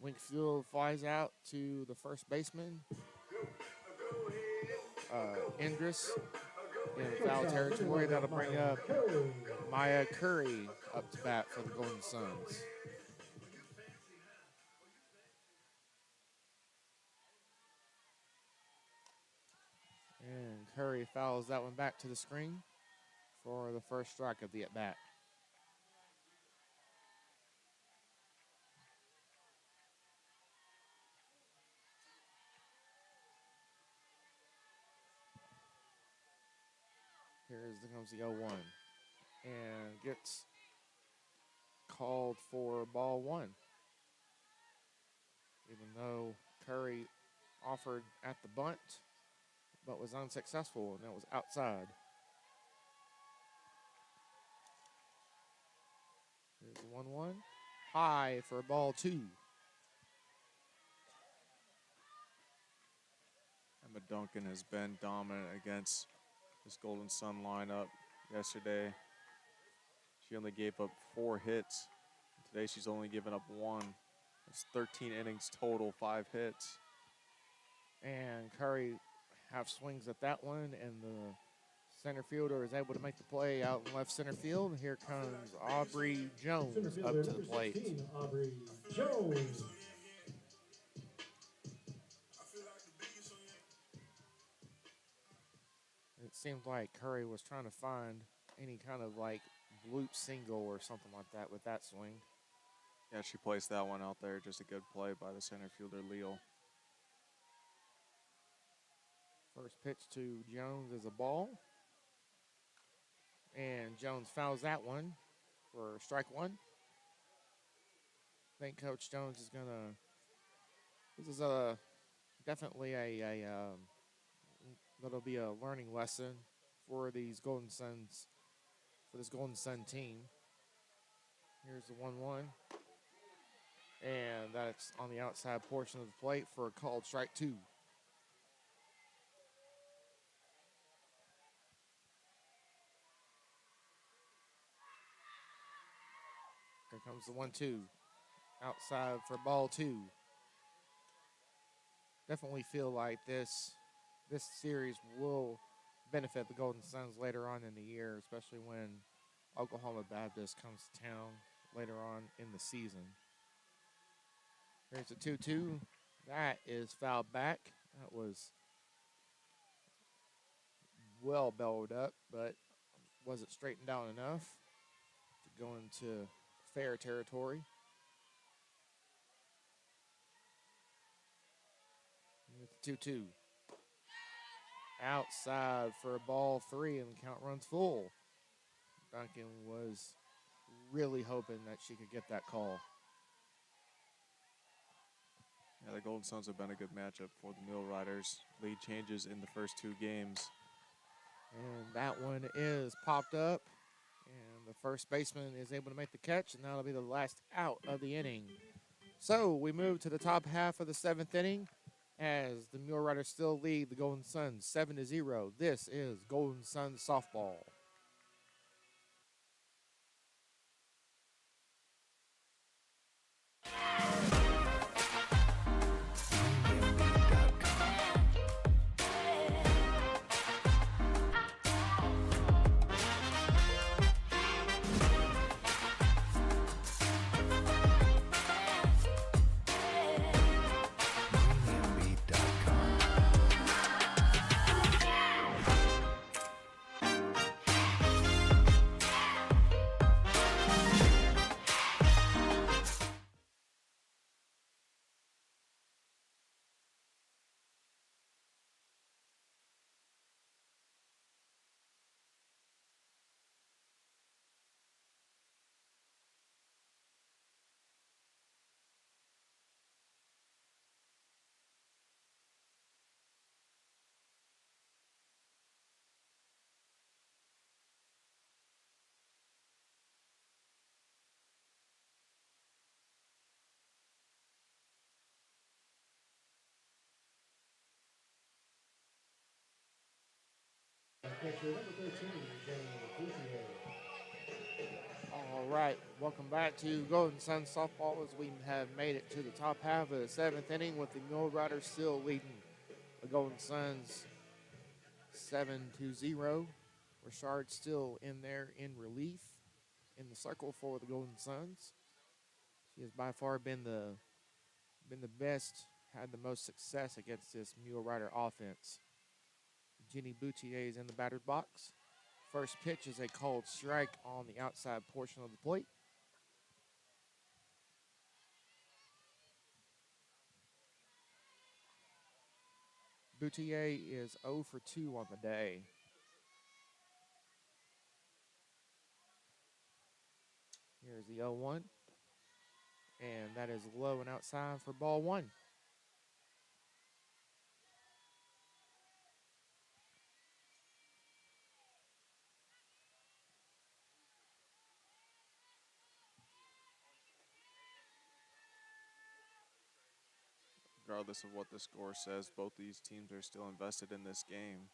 Winkfield flies out to the first baseman, Indris, in foul territory. That'll bring up Maya Curry up to bat for the Golden Suns. And Curry fouls that one back to the screen for the first strike of the at-bat. Here comes the 0-1 and gets called for ball 1. Even though Curry offered at the bunt, but was unsuccessful, and that was outside. Here's the 1-1. High for ball 2. Duncan has been dominant against this Golden Sun lineup yesterday. She only gave up 4 hits. Today she's only given up 1. It's 13 innings total, 5 hits. And Curry half swings at that one, and the center fielder is able to make the play out in left center field. Here comes Aubrey Jones Center up fielder, to the number plate. 16, Aubrey Jones. It seemed like Curry was trying to find any kind of like bloop single or something like that with that swing. Yeah, she placed that one out there. Just a good play by the center fielder, Leal. First pitch to Jones is a ball. And Jones fouls that one for strike 1. I think Coach Jones is going to, this is definitely that'll be a learning lesson for these Golden Suns, for this Golden Sun team. Here's the 1-1. And that's on the outside portion of the plate for a called strike 2. Here comes the 1-2. Outside for ball 2. Definitely feel like this series will benefit the Golden Suns later on in the year, especially when Oklahoma Baptist comes to town later on in the season. Here's the 2-2. That is fouled back. That was well bellowed up, but wasn't straightened out enough to go into fair territory. Here's the 2-2. Outside for a ball 3, and the count runs full. Duncan was really hoping that she could get that call. Yeah, the Golden Suns have been a good matchup for the Mule Riders. Lead changes in the first 2 games. And that one is popped up, and the first baseman is able to make the catch, and that'll be the last out of the inning. So we move to the top half of the 7th inning as the Mule Riders still lead the Golden Suns 7-0. This is Golden Suns softball. Catcher, number 13, Jenny Gutierrez. All right, welcome back to Golden Suns softball as we have made it to the top half of the 7th inning with the Mule Riders still leading the Golden Suns 7-0. Richard still in there in relief in the circle for the Golden Suns. She has by far been the best, had the most success against this Mule Rider offense. Jenny Boutier is in the batter's box. First pitch is a called strike on the outside portion of the plate. Boutier is 0 for 2 on the day. Here's the 0-1. And that is low and outside for ball 1. regardless of what the score says, both these teams are still invested in this game.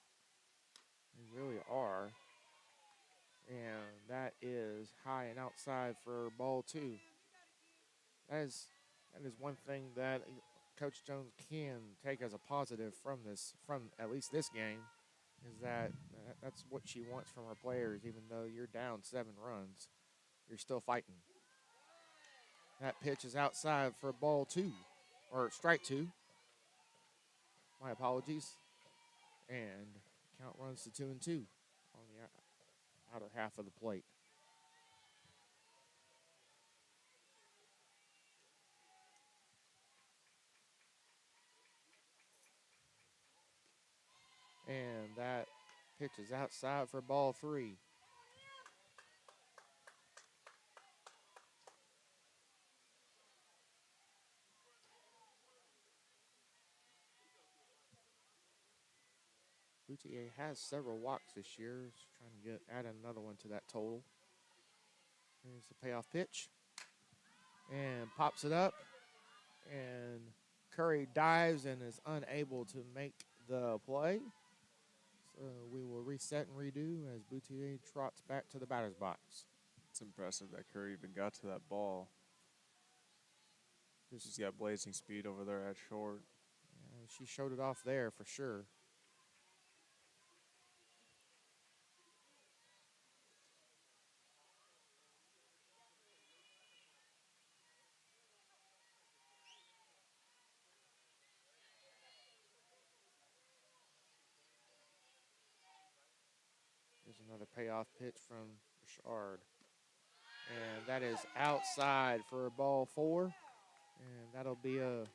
They really are. And that is high and outside for ball 2. That is one thing that Coach Jones can take as a positive from at least this game, is that that's what she wants from her players. Even though you're down 7 runs, you're still fighting. That pitch is outside for ball 2, or strike 2. My apologies. And count runs to 2-2 on the outer half of the plate. And that pitch is outside for ball 3. Boutier has several walks this year. He's trying to add another one to that total. Here's the payoff pitch. And pops it up. And Curry dives and is unable to make the play. So we will reset and redo as Boutier trots back to the batter's box. It's impressive that Curry even got to that ball. She's got blazing speed over there at short. Yeah, she showed it off there for sure. Here's another payoff pitch from Richard. And that is outside for ball 4. And that'll be a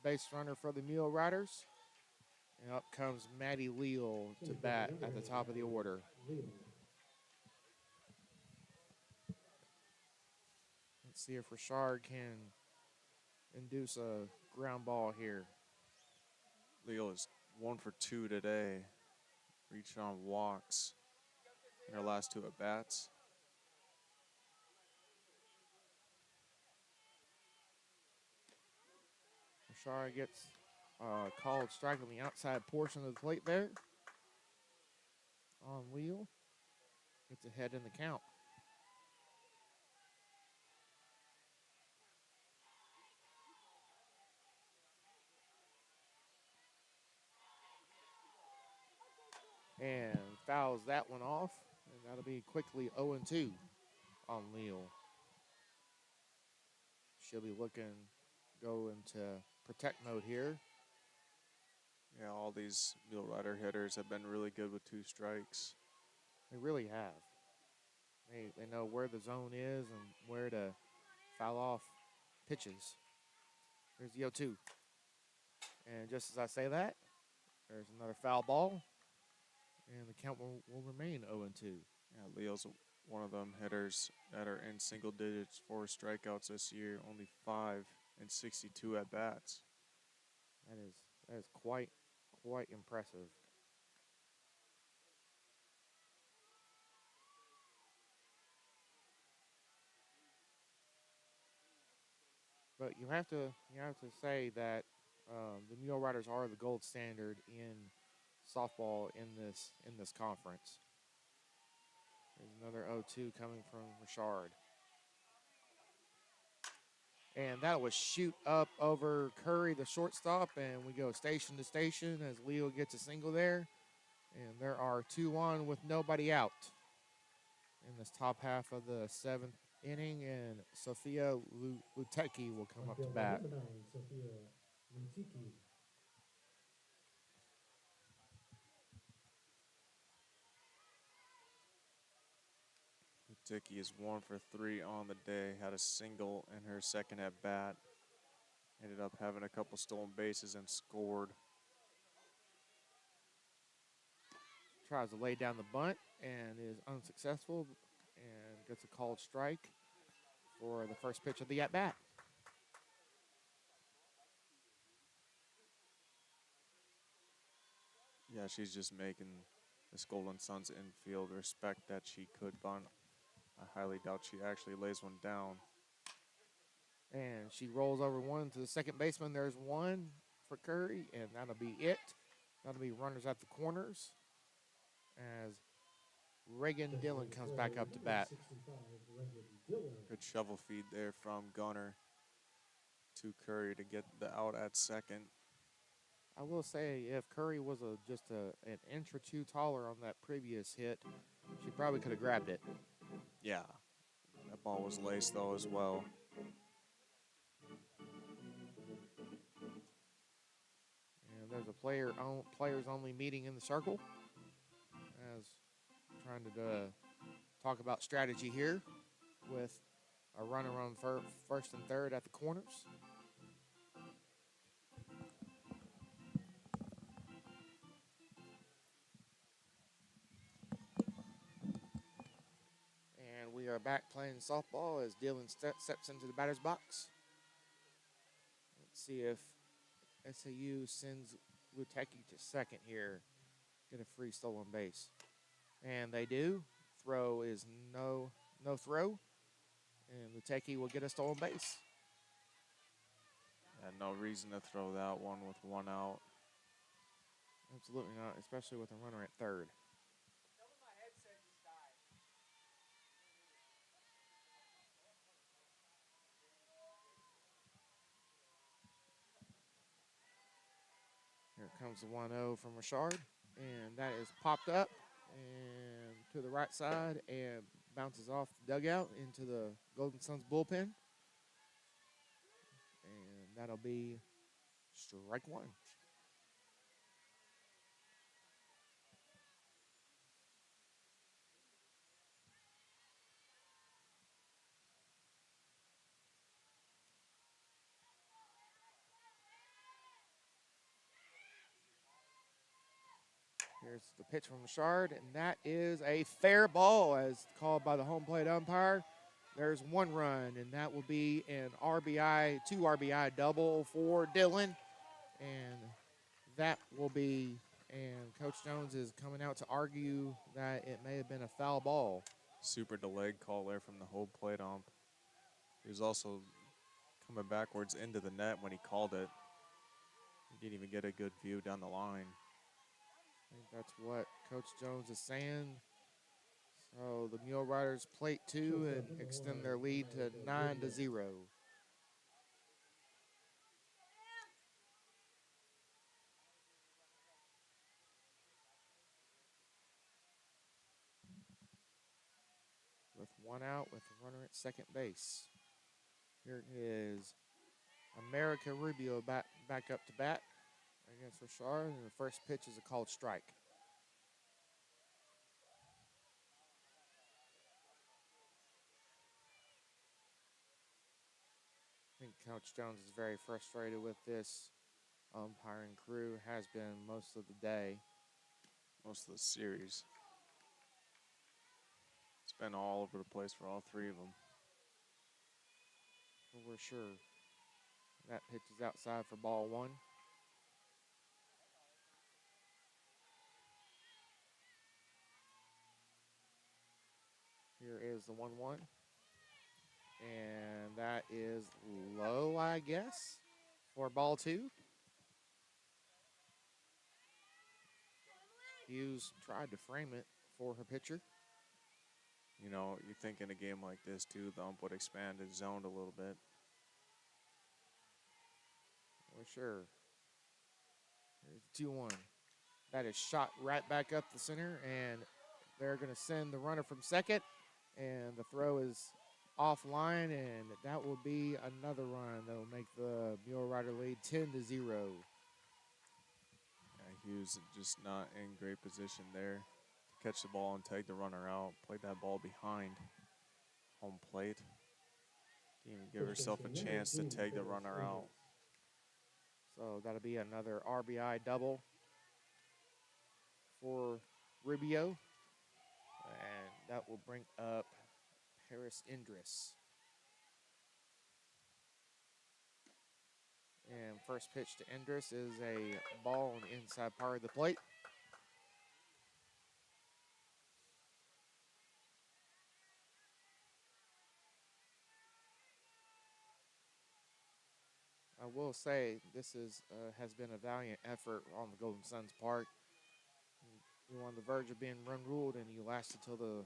base runner for the Mule Riders. And up comes Maddie Leal to bat at the top of the order. Let's see if Richard can induce a ground ball here. Leal is 1 for 2 today. Reached on walks in her last 2 at bats. Richard gets called strike on the outside portion of the plate there. On Leal. Gets ahead in the count. And fouls that one off. And that'll be quickly 0-2 on Leal. She'll be go into protect mode here. Yeah, all these Mule Rider hitters have been really good with 2 strikes. They really have. They know where the zone is and where to foul off pitches. Here's the 0-2. And just as I say that, there's another foul ball. And the count will remain 0-2. Yeah, Leal's one of them hitters that are in single digits for strikeouts this year. Only 5 and 62 at bats. That is quite impressive. But you have to say that the Mule Riders are the gold standard in softball in this conference. There's another 0-2 coming from Richard. And that was shoot up over Curry, the shortstop, and we go station to station as Leo gets a single there. And there are 2 on with nobody out in this top half of the 7th inning, and Sophia Lutecki will come up to bat. Sophia Lutecki. Lutecki is 1 for 3 on the day. Had a single in her second at bat. Ended up having a couple stolen bases and scored. Tries to lay down the bunt and is unsuccessful and gets a called strike for the first pitch of the at-bat. Yeah, she's just making the Golden Suns infield respect that she could bunt. I highly doubt she actually lays one down. And she rolls over one to the second baseman. There's one for Curry, and that'll be it. That'll be runners at the corners as Reagan Dillon comes back up to bat. 65, Reagan Dillon. Good shovel feed there from Gunner to Curry to get the out at second. I will say, if Curry was just an inch or two taller on that previous hit, she probably could have grabbed it. Yeah, that ball was laced though as well. And there's a players only meeting in the circle, as trying to talk about strategy here with a runner on first and third at the corners. And we are back playing softball as Dillon steps into the batter's box. Let's see if SAU sends Lutecki to second here. Get a free stolen base. And they do. Throw is no throw. And Lutecki will get a stolen base. Had no reason to throw that one with one out. Absolutely not, especially with a runner at third. Here comes the 1-0 from Richard, and that is popped up and to the right side and bounces off the dugout into the Golden Suns bullpen. And that'll be strike one. Here's the pitch from Richard, and that is a fair ball as called by the home plate umpire. There's one run, and that will be an RBI, 2 RBI double for Dillon. And that will be, and Coach Jones is coming out to argue that it may have been a foul ball. Super delayed call there from the home plate ump. He was also coming backwards into the net when he called it. He didn't even get a good view down the line. I think that's what Coach Jones is saying. So the Mule Riders plate 2 and extend their lead to 9-0. With one out, with a runner at second base. Here is America Rubio back up to bat against Richard, and the first pitch is a called strike. I think Coach Jones is very frustrated with this umpiring crew, has been most of the day. Most of the series. It's been all over the place for all three of them. For we're sure. That pitch is outside for ball 1. Here is the 1-1. And that is low, I guess, for ball 2. Hughes tried to frame it for her pitcher. You know, you think in a game like this, too, the ump would expand his zone a little bit. For sure. Here's 2-1. That is shot right back up the center, and they're going to send the runner from second, and the throw is offline, and that will be another run that will make the Mule Rider lead 10-0. Hughes just not in great position there to catch the ball and take the runner out. Played that ball behind home plate. Didn't even give herself a chance to take the runner out. So that'll be another RBI double for Rubio. And that will bring up Paris Indris. And first pitch to Indris is a ball on the inside part of the plate. I will say this is has been a valiant effort on the Golden Suns' part. You're on the verge of being run ruled, and you lasted till the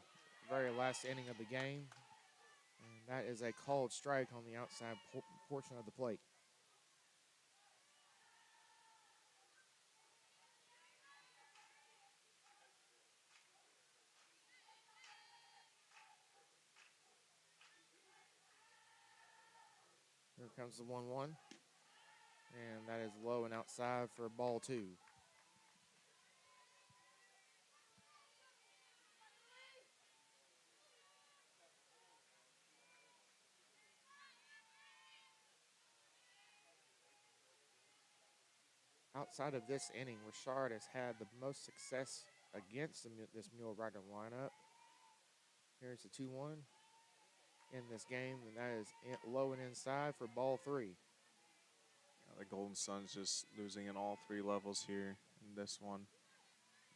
very last inning of the game. And that is a called strike on the outside portion of the plate. Here comes the 1-1. And that is low and outside for ball 2. Outside of this inning, Richard has had the most success against this Mule Rider lineup. Here's the 2-1 in this game, and that is low and inside for ball 3. Yeah, the Golden Suns just losing in all 3 levels here in this one.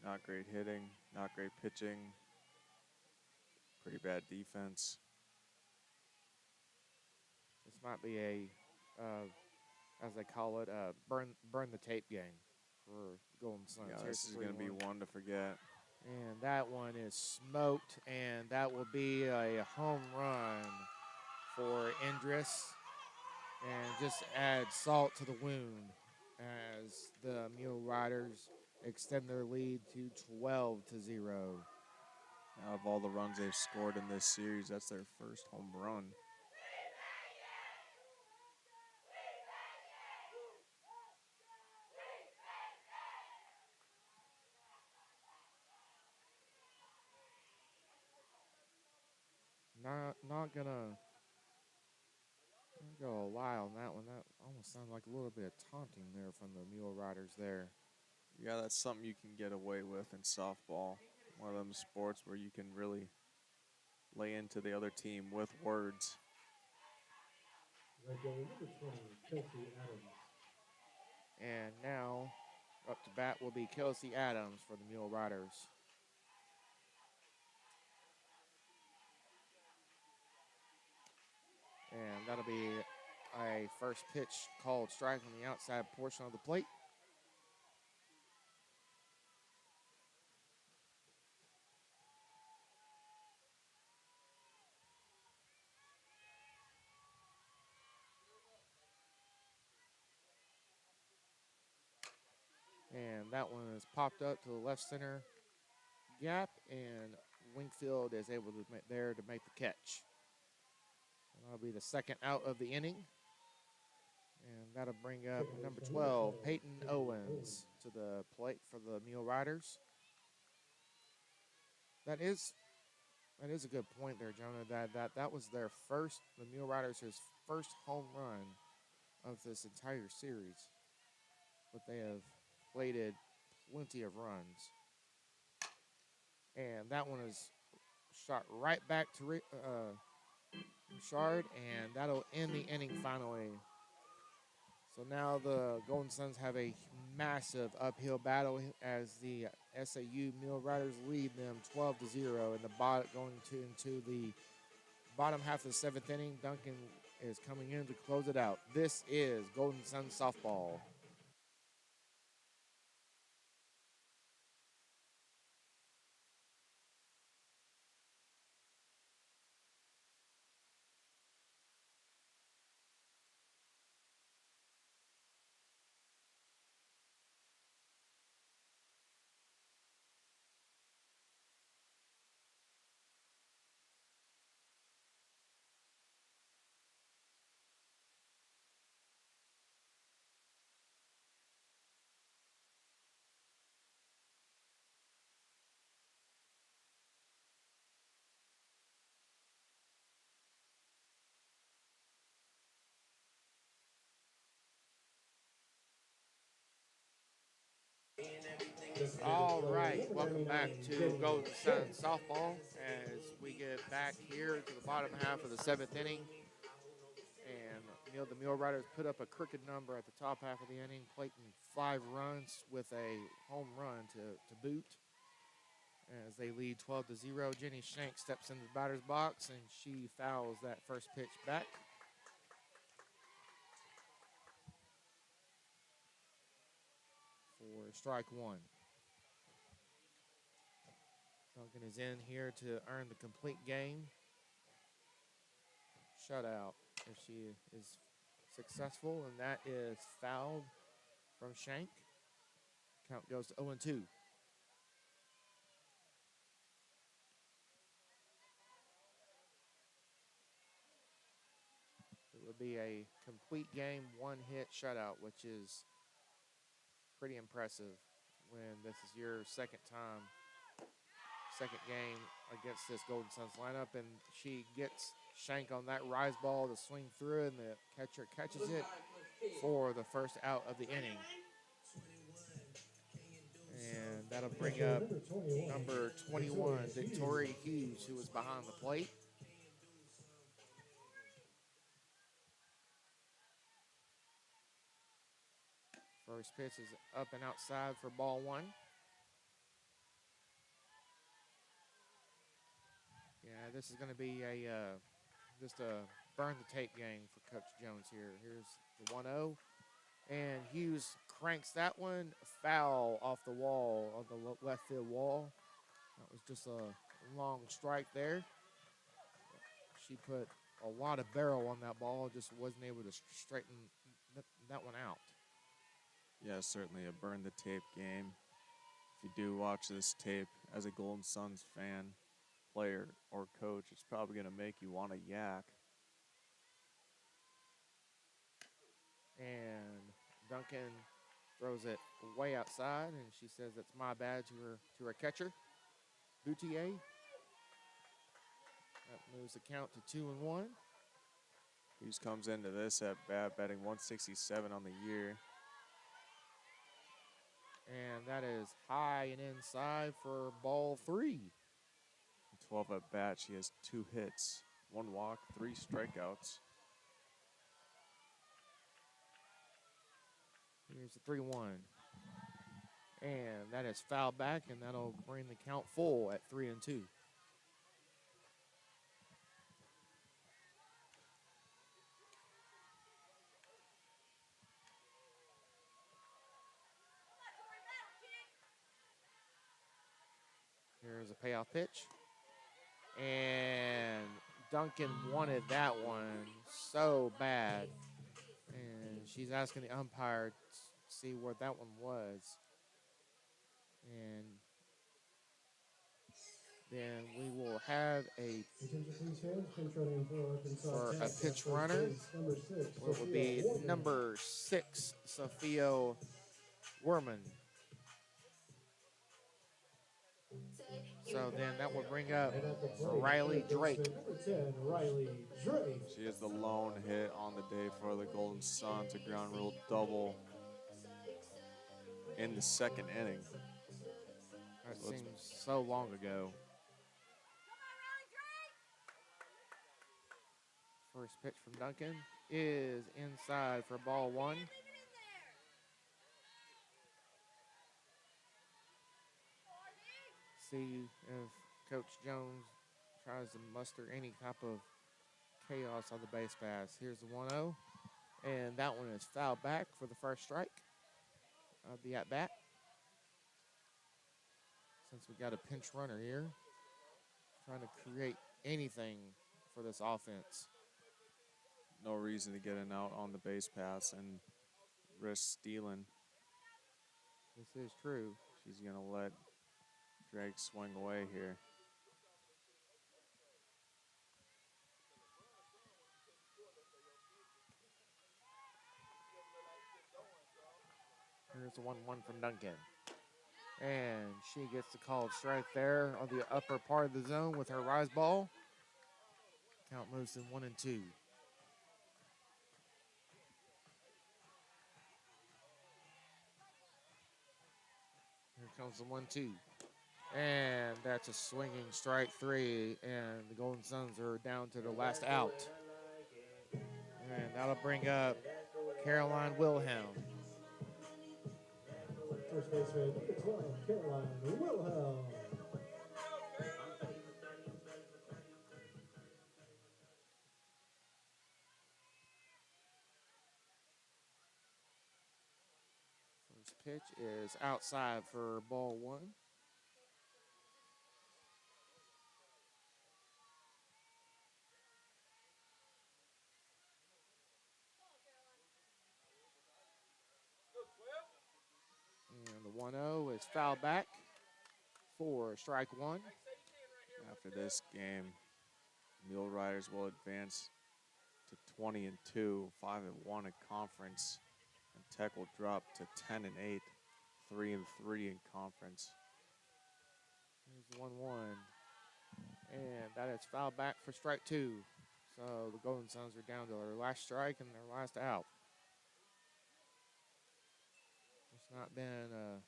Not great hitting, not great pitching, pretty bad defense. This might be a, as they call it, burn the tape game for Golden Suns. Yeah, this is going to be one to forget. And that one is smoked, and that will be a home run for Indris. And just add salt to the wound as the Mule Riders extend their lead to 12-0. Out of all the runs they've scored in this series, that's their first home run. Not gonna go a lie on that one. That almost sounded like a little bit of taunting there from the Mule Riders there. Yeah, that's something you can get away with in softball. One of them sports where you can really lay into the other team with words. Right there, number 20, Kelsey Adams. And now up to bat will be Kelsey Adams for the Mule Riders. And that'll be a first pitch called strike on the outside portion of the plate. And that one is popped up to the left center gap, and Wingfield is able to make the catch. And that'll be the second out of the inning. And that'll bring up number 12, Peyton Owens, to the plate for the Mule Riders. That is a good point there, Jonah. That was the Mule Riders' first home run of this entire series. But they have plated plenty of runs. And that one is shot right back to Richard, and that'll end the inning finally. So now the Golden Suns have a massive uphill battle as the SAU Mule Riders lead them 12-0 in the into the bottom half of the 7th inning. Duncan is coming in to close it out. This is Golden Suns softball. All right, welcome back to Golden Suns softball as we get back here to the bottom half of the 7th inning. And the Mule Riders put up a crooked number at the top half of the inning, plating 5 runs with a home run to boot. As they lead 12-0, Jenny Shank steps into the batter's box and she fouls that first pitch back. for strike one. Duncan is in here to earn the complete game shutout if she is successful, and that is fouled from Shank. Count goes to 0-2. It would be a complete game, one hit shutout, which is pretty impressive when this is your second game against this Golden Suns lineup, and she gets Shank on that rise ball to swing through, and the catcher catches it for the first out of the inning. And that'll bring up number 21, Victoria Hughes, who was behind the plate. First pitch is up and outside for ball one. Yeah, this is going to be just a burn the tape game for Coach Jones here. Here's the 1-0, and Hughes cranks that one foul off the wall, on the left field wall. That was just a long strike there. She put a lot of barrel on that ball, just wasn't able to straighten that one out. Yeah, certainly a burn the tape game. If you do watch this tape as a Golden Suns fan, player, or coach, it's probably going to make you want to yak. And Duncan throws it way outside, and she says that's my bad to her catcher, Boutier. That moves the count to 2-1. Hughes comes into this at bat, batting 167 on the year. And that is high and inside for ball three. 12 at bat, she has 2 hits, 1 walk, 3 strikeouts. Here's the 3-1. And that is fouled back, and that'll bring the count full at 3-2. Here's a payoff pitch. And Duncan wanted that one so bad. And she's asking the umpire to see what that one was. And then we will have for a pitch runner. What would be number 6, Sophia Werman. So then that would bring up Riley Drake. She is the lone hit on the day for the Golden Suns, a ground rule double in the second inning. That seems so long ago. First pitch from Duncan is inside for ball one. See if Coach Jones tries to muster any type of chaos on the base pass. Here's the 1-0, and that one is fouled back for the first strike of the at-bat. Since we got a pinch runner here, trying to create anything for this offense. No reason to get an out on the base pass and risk stealing. This is true. She's going to let Drake swing away here. Here's the 1-1 from Duncan. And she gets the called strike there on the upper part of the zone with her rise ball. Count moves to 1-2. Here comes the 1-2. And that's a swinging strike 3. And the Golden Suns are down to the last out. And that'll bring up Caroline Wilhelm. First baseman, number 12, Caroline Wilhelm. First pitch is outside for ball one. And the 1-0 is fouled back for strike one. After this game, Mule Riders will advance to 20-2, 5-1 in conference, and Tech will drop to 10-8, 3-3 in conference. Here's the 1-1. And that is fouled back for strike two. So the Golden Suns are down to their last strike and their last out. It's not been the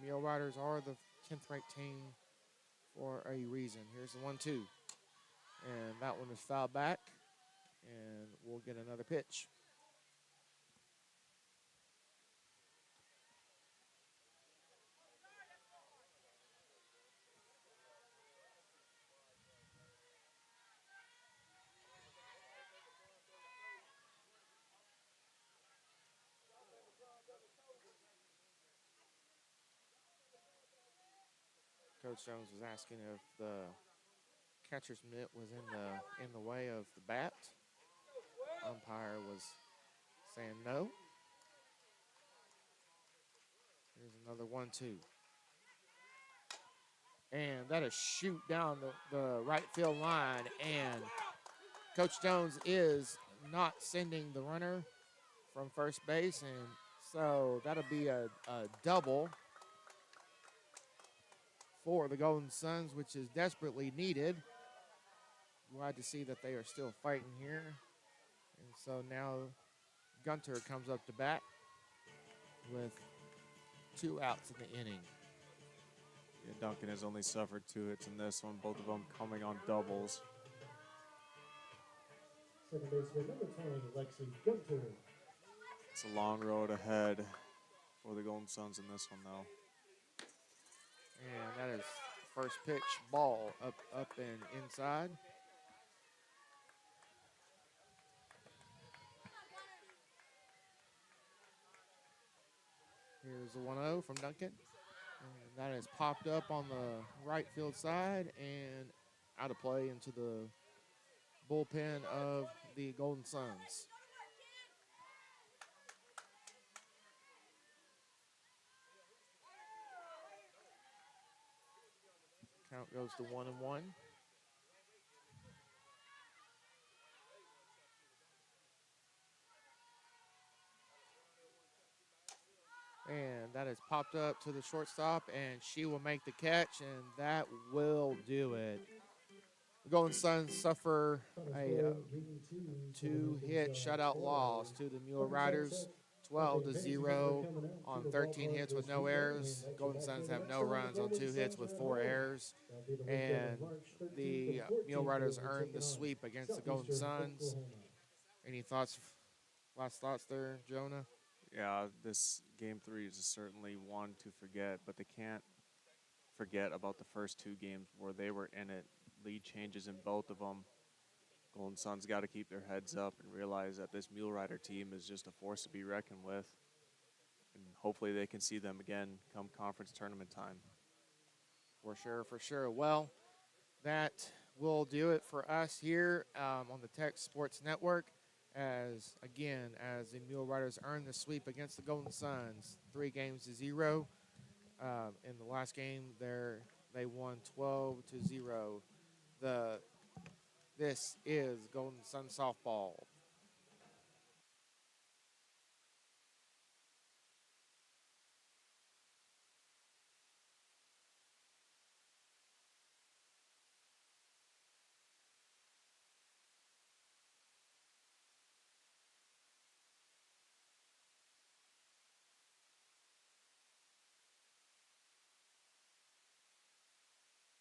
Mule Riders are the 10th ranked team for a reason. Here's the 1-2. And that one is fouled back. And we'll get another pitch. Coach Jones was asking if the catcher's mitt was in the way of the bat. Umpire was saying no. Here's another 1-2. And that is shoot down the right field line. And Coach Jones is not sending the runner from first base. And so that'll be a double for the Golden Suns, which is desperately needed. Glad to see that they are still fighting here. And so now Gunter comes up to bat with 2 outs in the inning. Yeah, Duncan has only suffered 2 hits in this one, both of them coming on doubles. Second baseman number 20, Lexi Gunter. It's a long road ahead for the Golden Suns in this one, though. And that is first pitch ball up and inside. Here's the 1-0 from Duncan. And that is popped up on the right field side and out of play into the bullpen of the Golden Suns. Count goes to 1-1. And that is popped up to the shortstop, and she will make the catch, and that will do it. The Golden Suns suffer a 2-hit shutout loss to the Mule Riders, 12-0 on 13 hits with no errors. Golden Suns have no runs on 2 hits with 4 errors. And the Mule Riders earned the sweep against the Golden Suns. Any thoughts, last thoughts there, Jonah? Yeah, this game 3 is certainly one to forget, but they can't forget about the first 2 games where they were in it. Lead changes in both of them. Golden Suns got to keep their heads up and realize that this Mule Rider team is just a force to be reckoned with. And hopefully they can see them again come conference tournament time. For sure, for sure. Well, that will do it for us here on the Tech Sports Network. As the Mule Riders earn the sweep against the Golden Suns, 3-0. In the last game, they won 12-0. This is Golden Sun softball.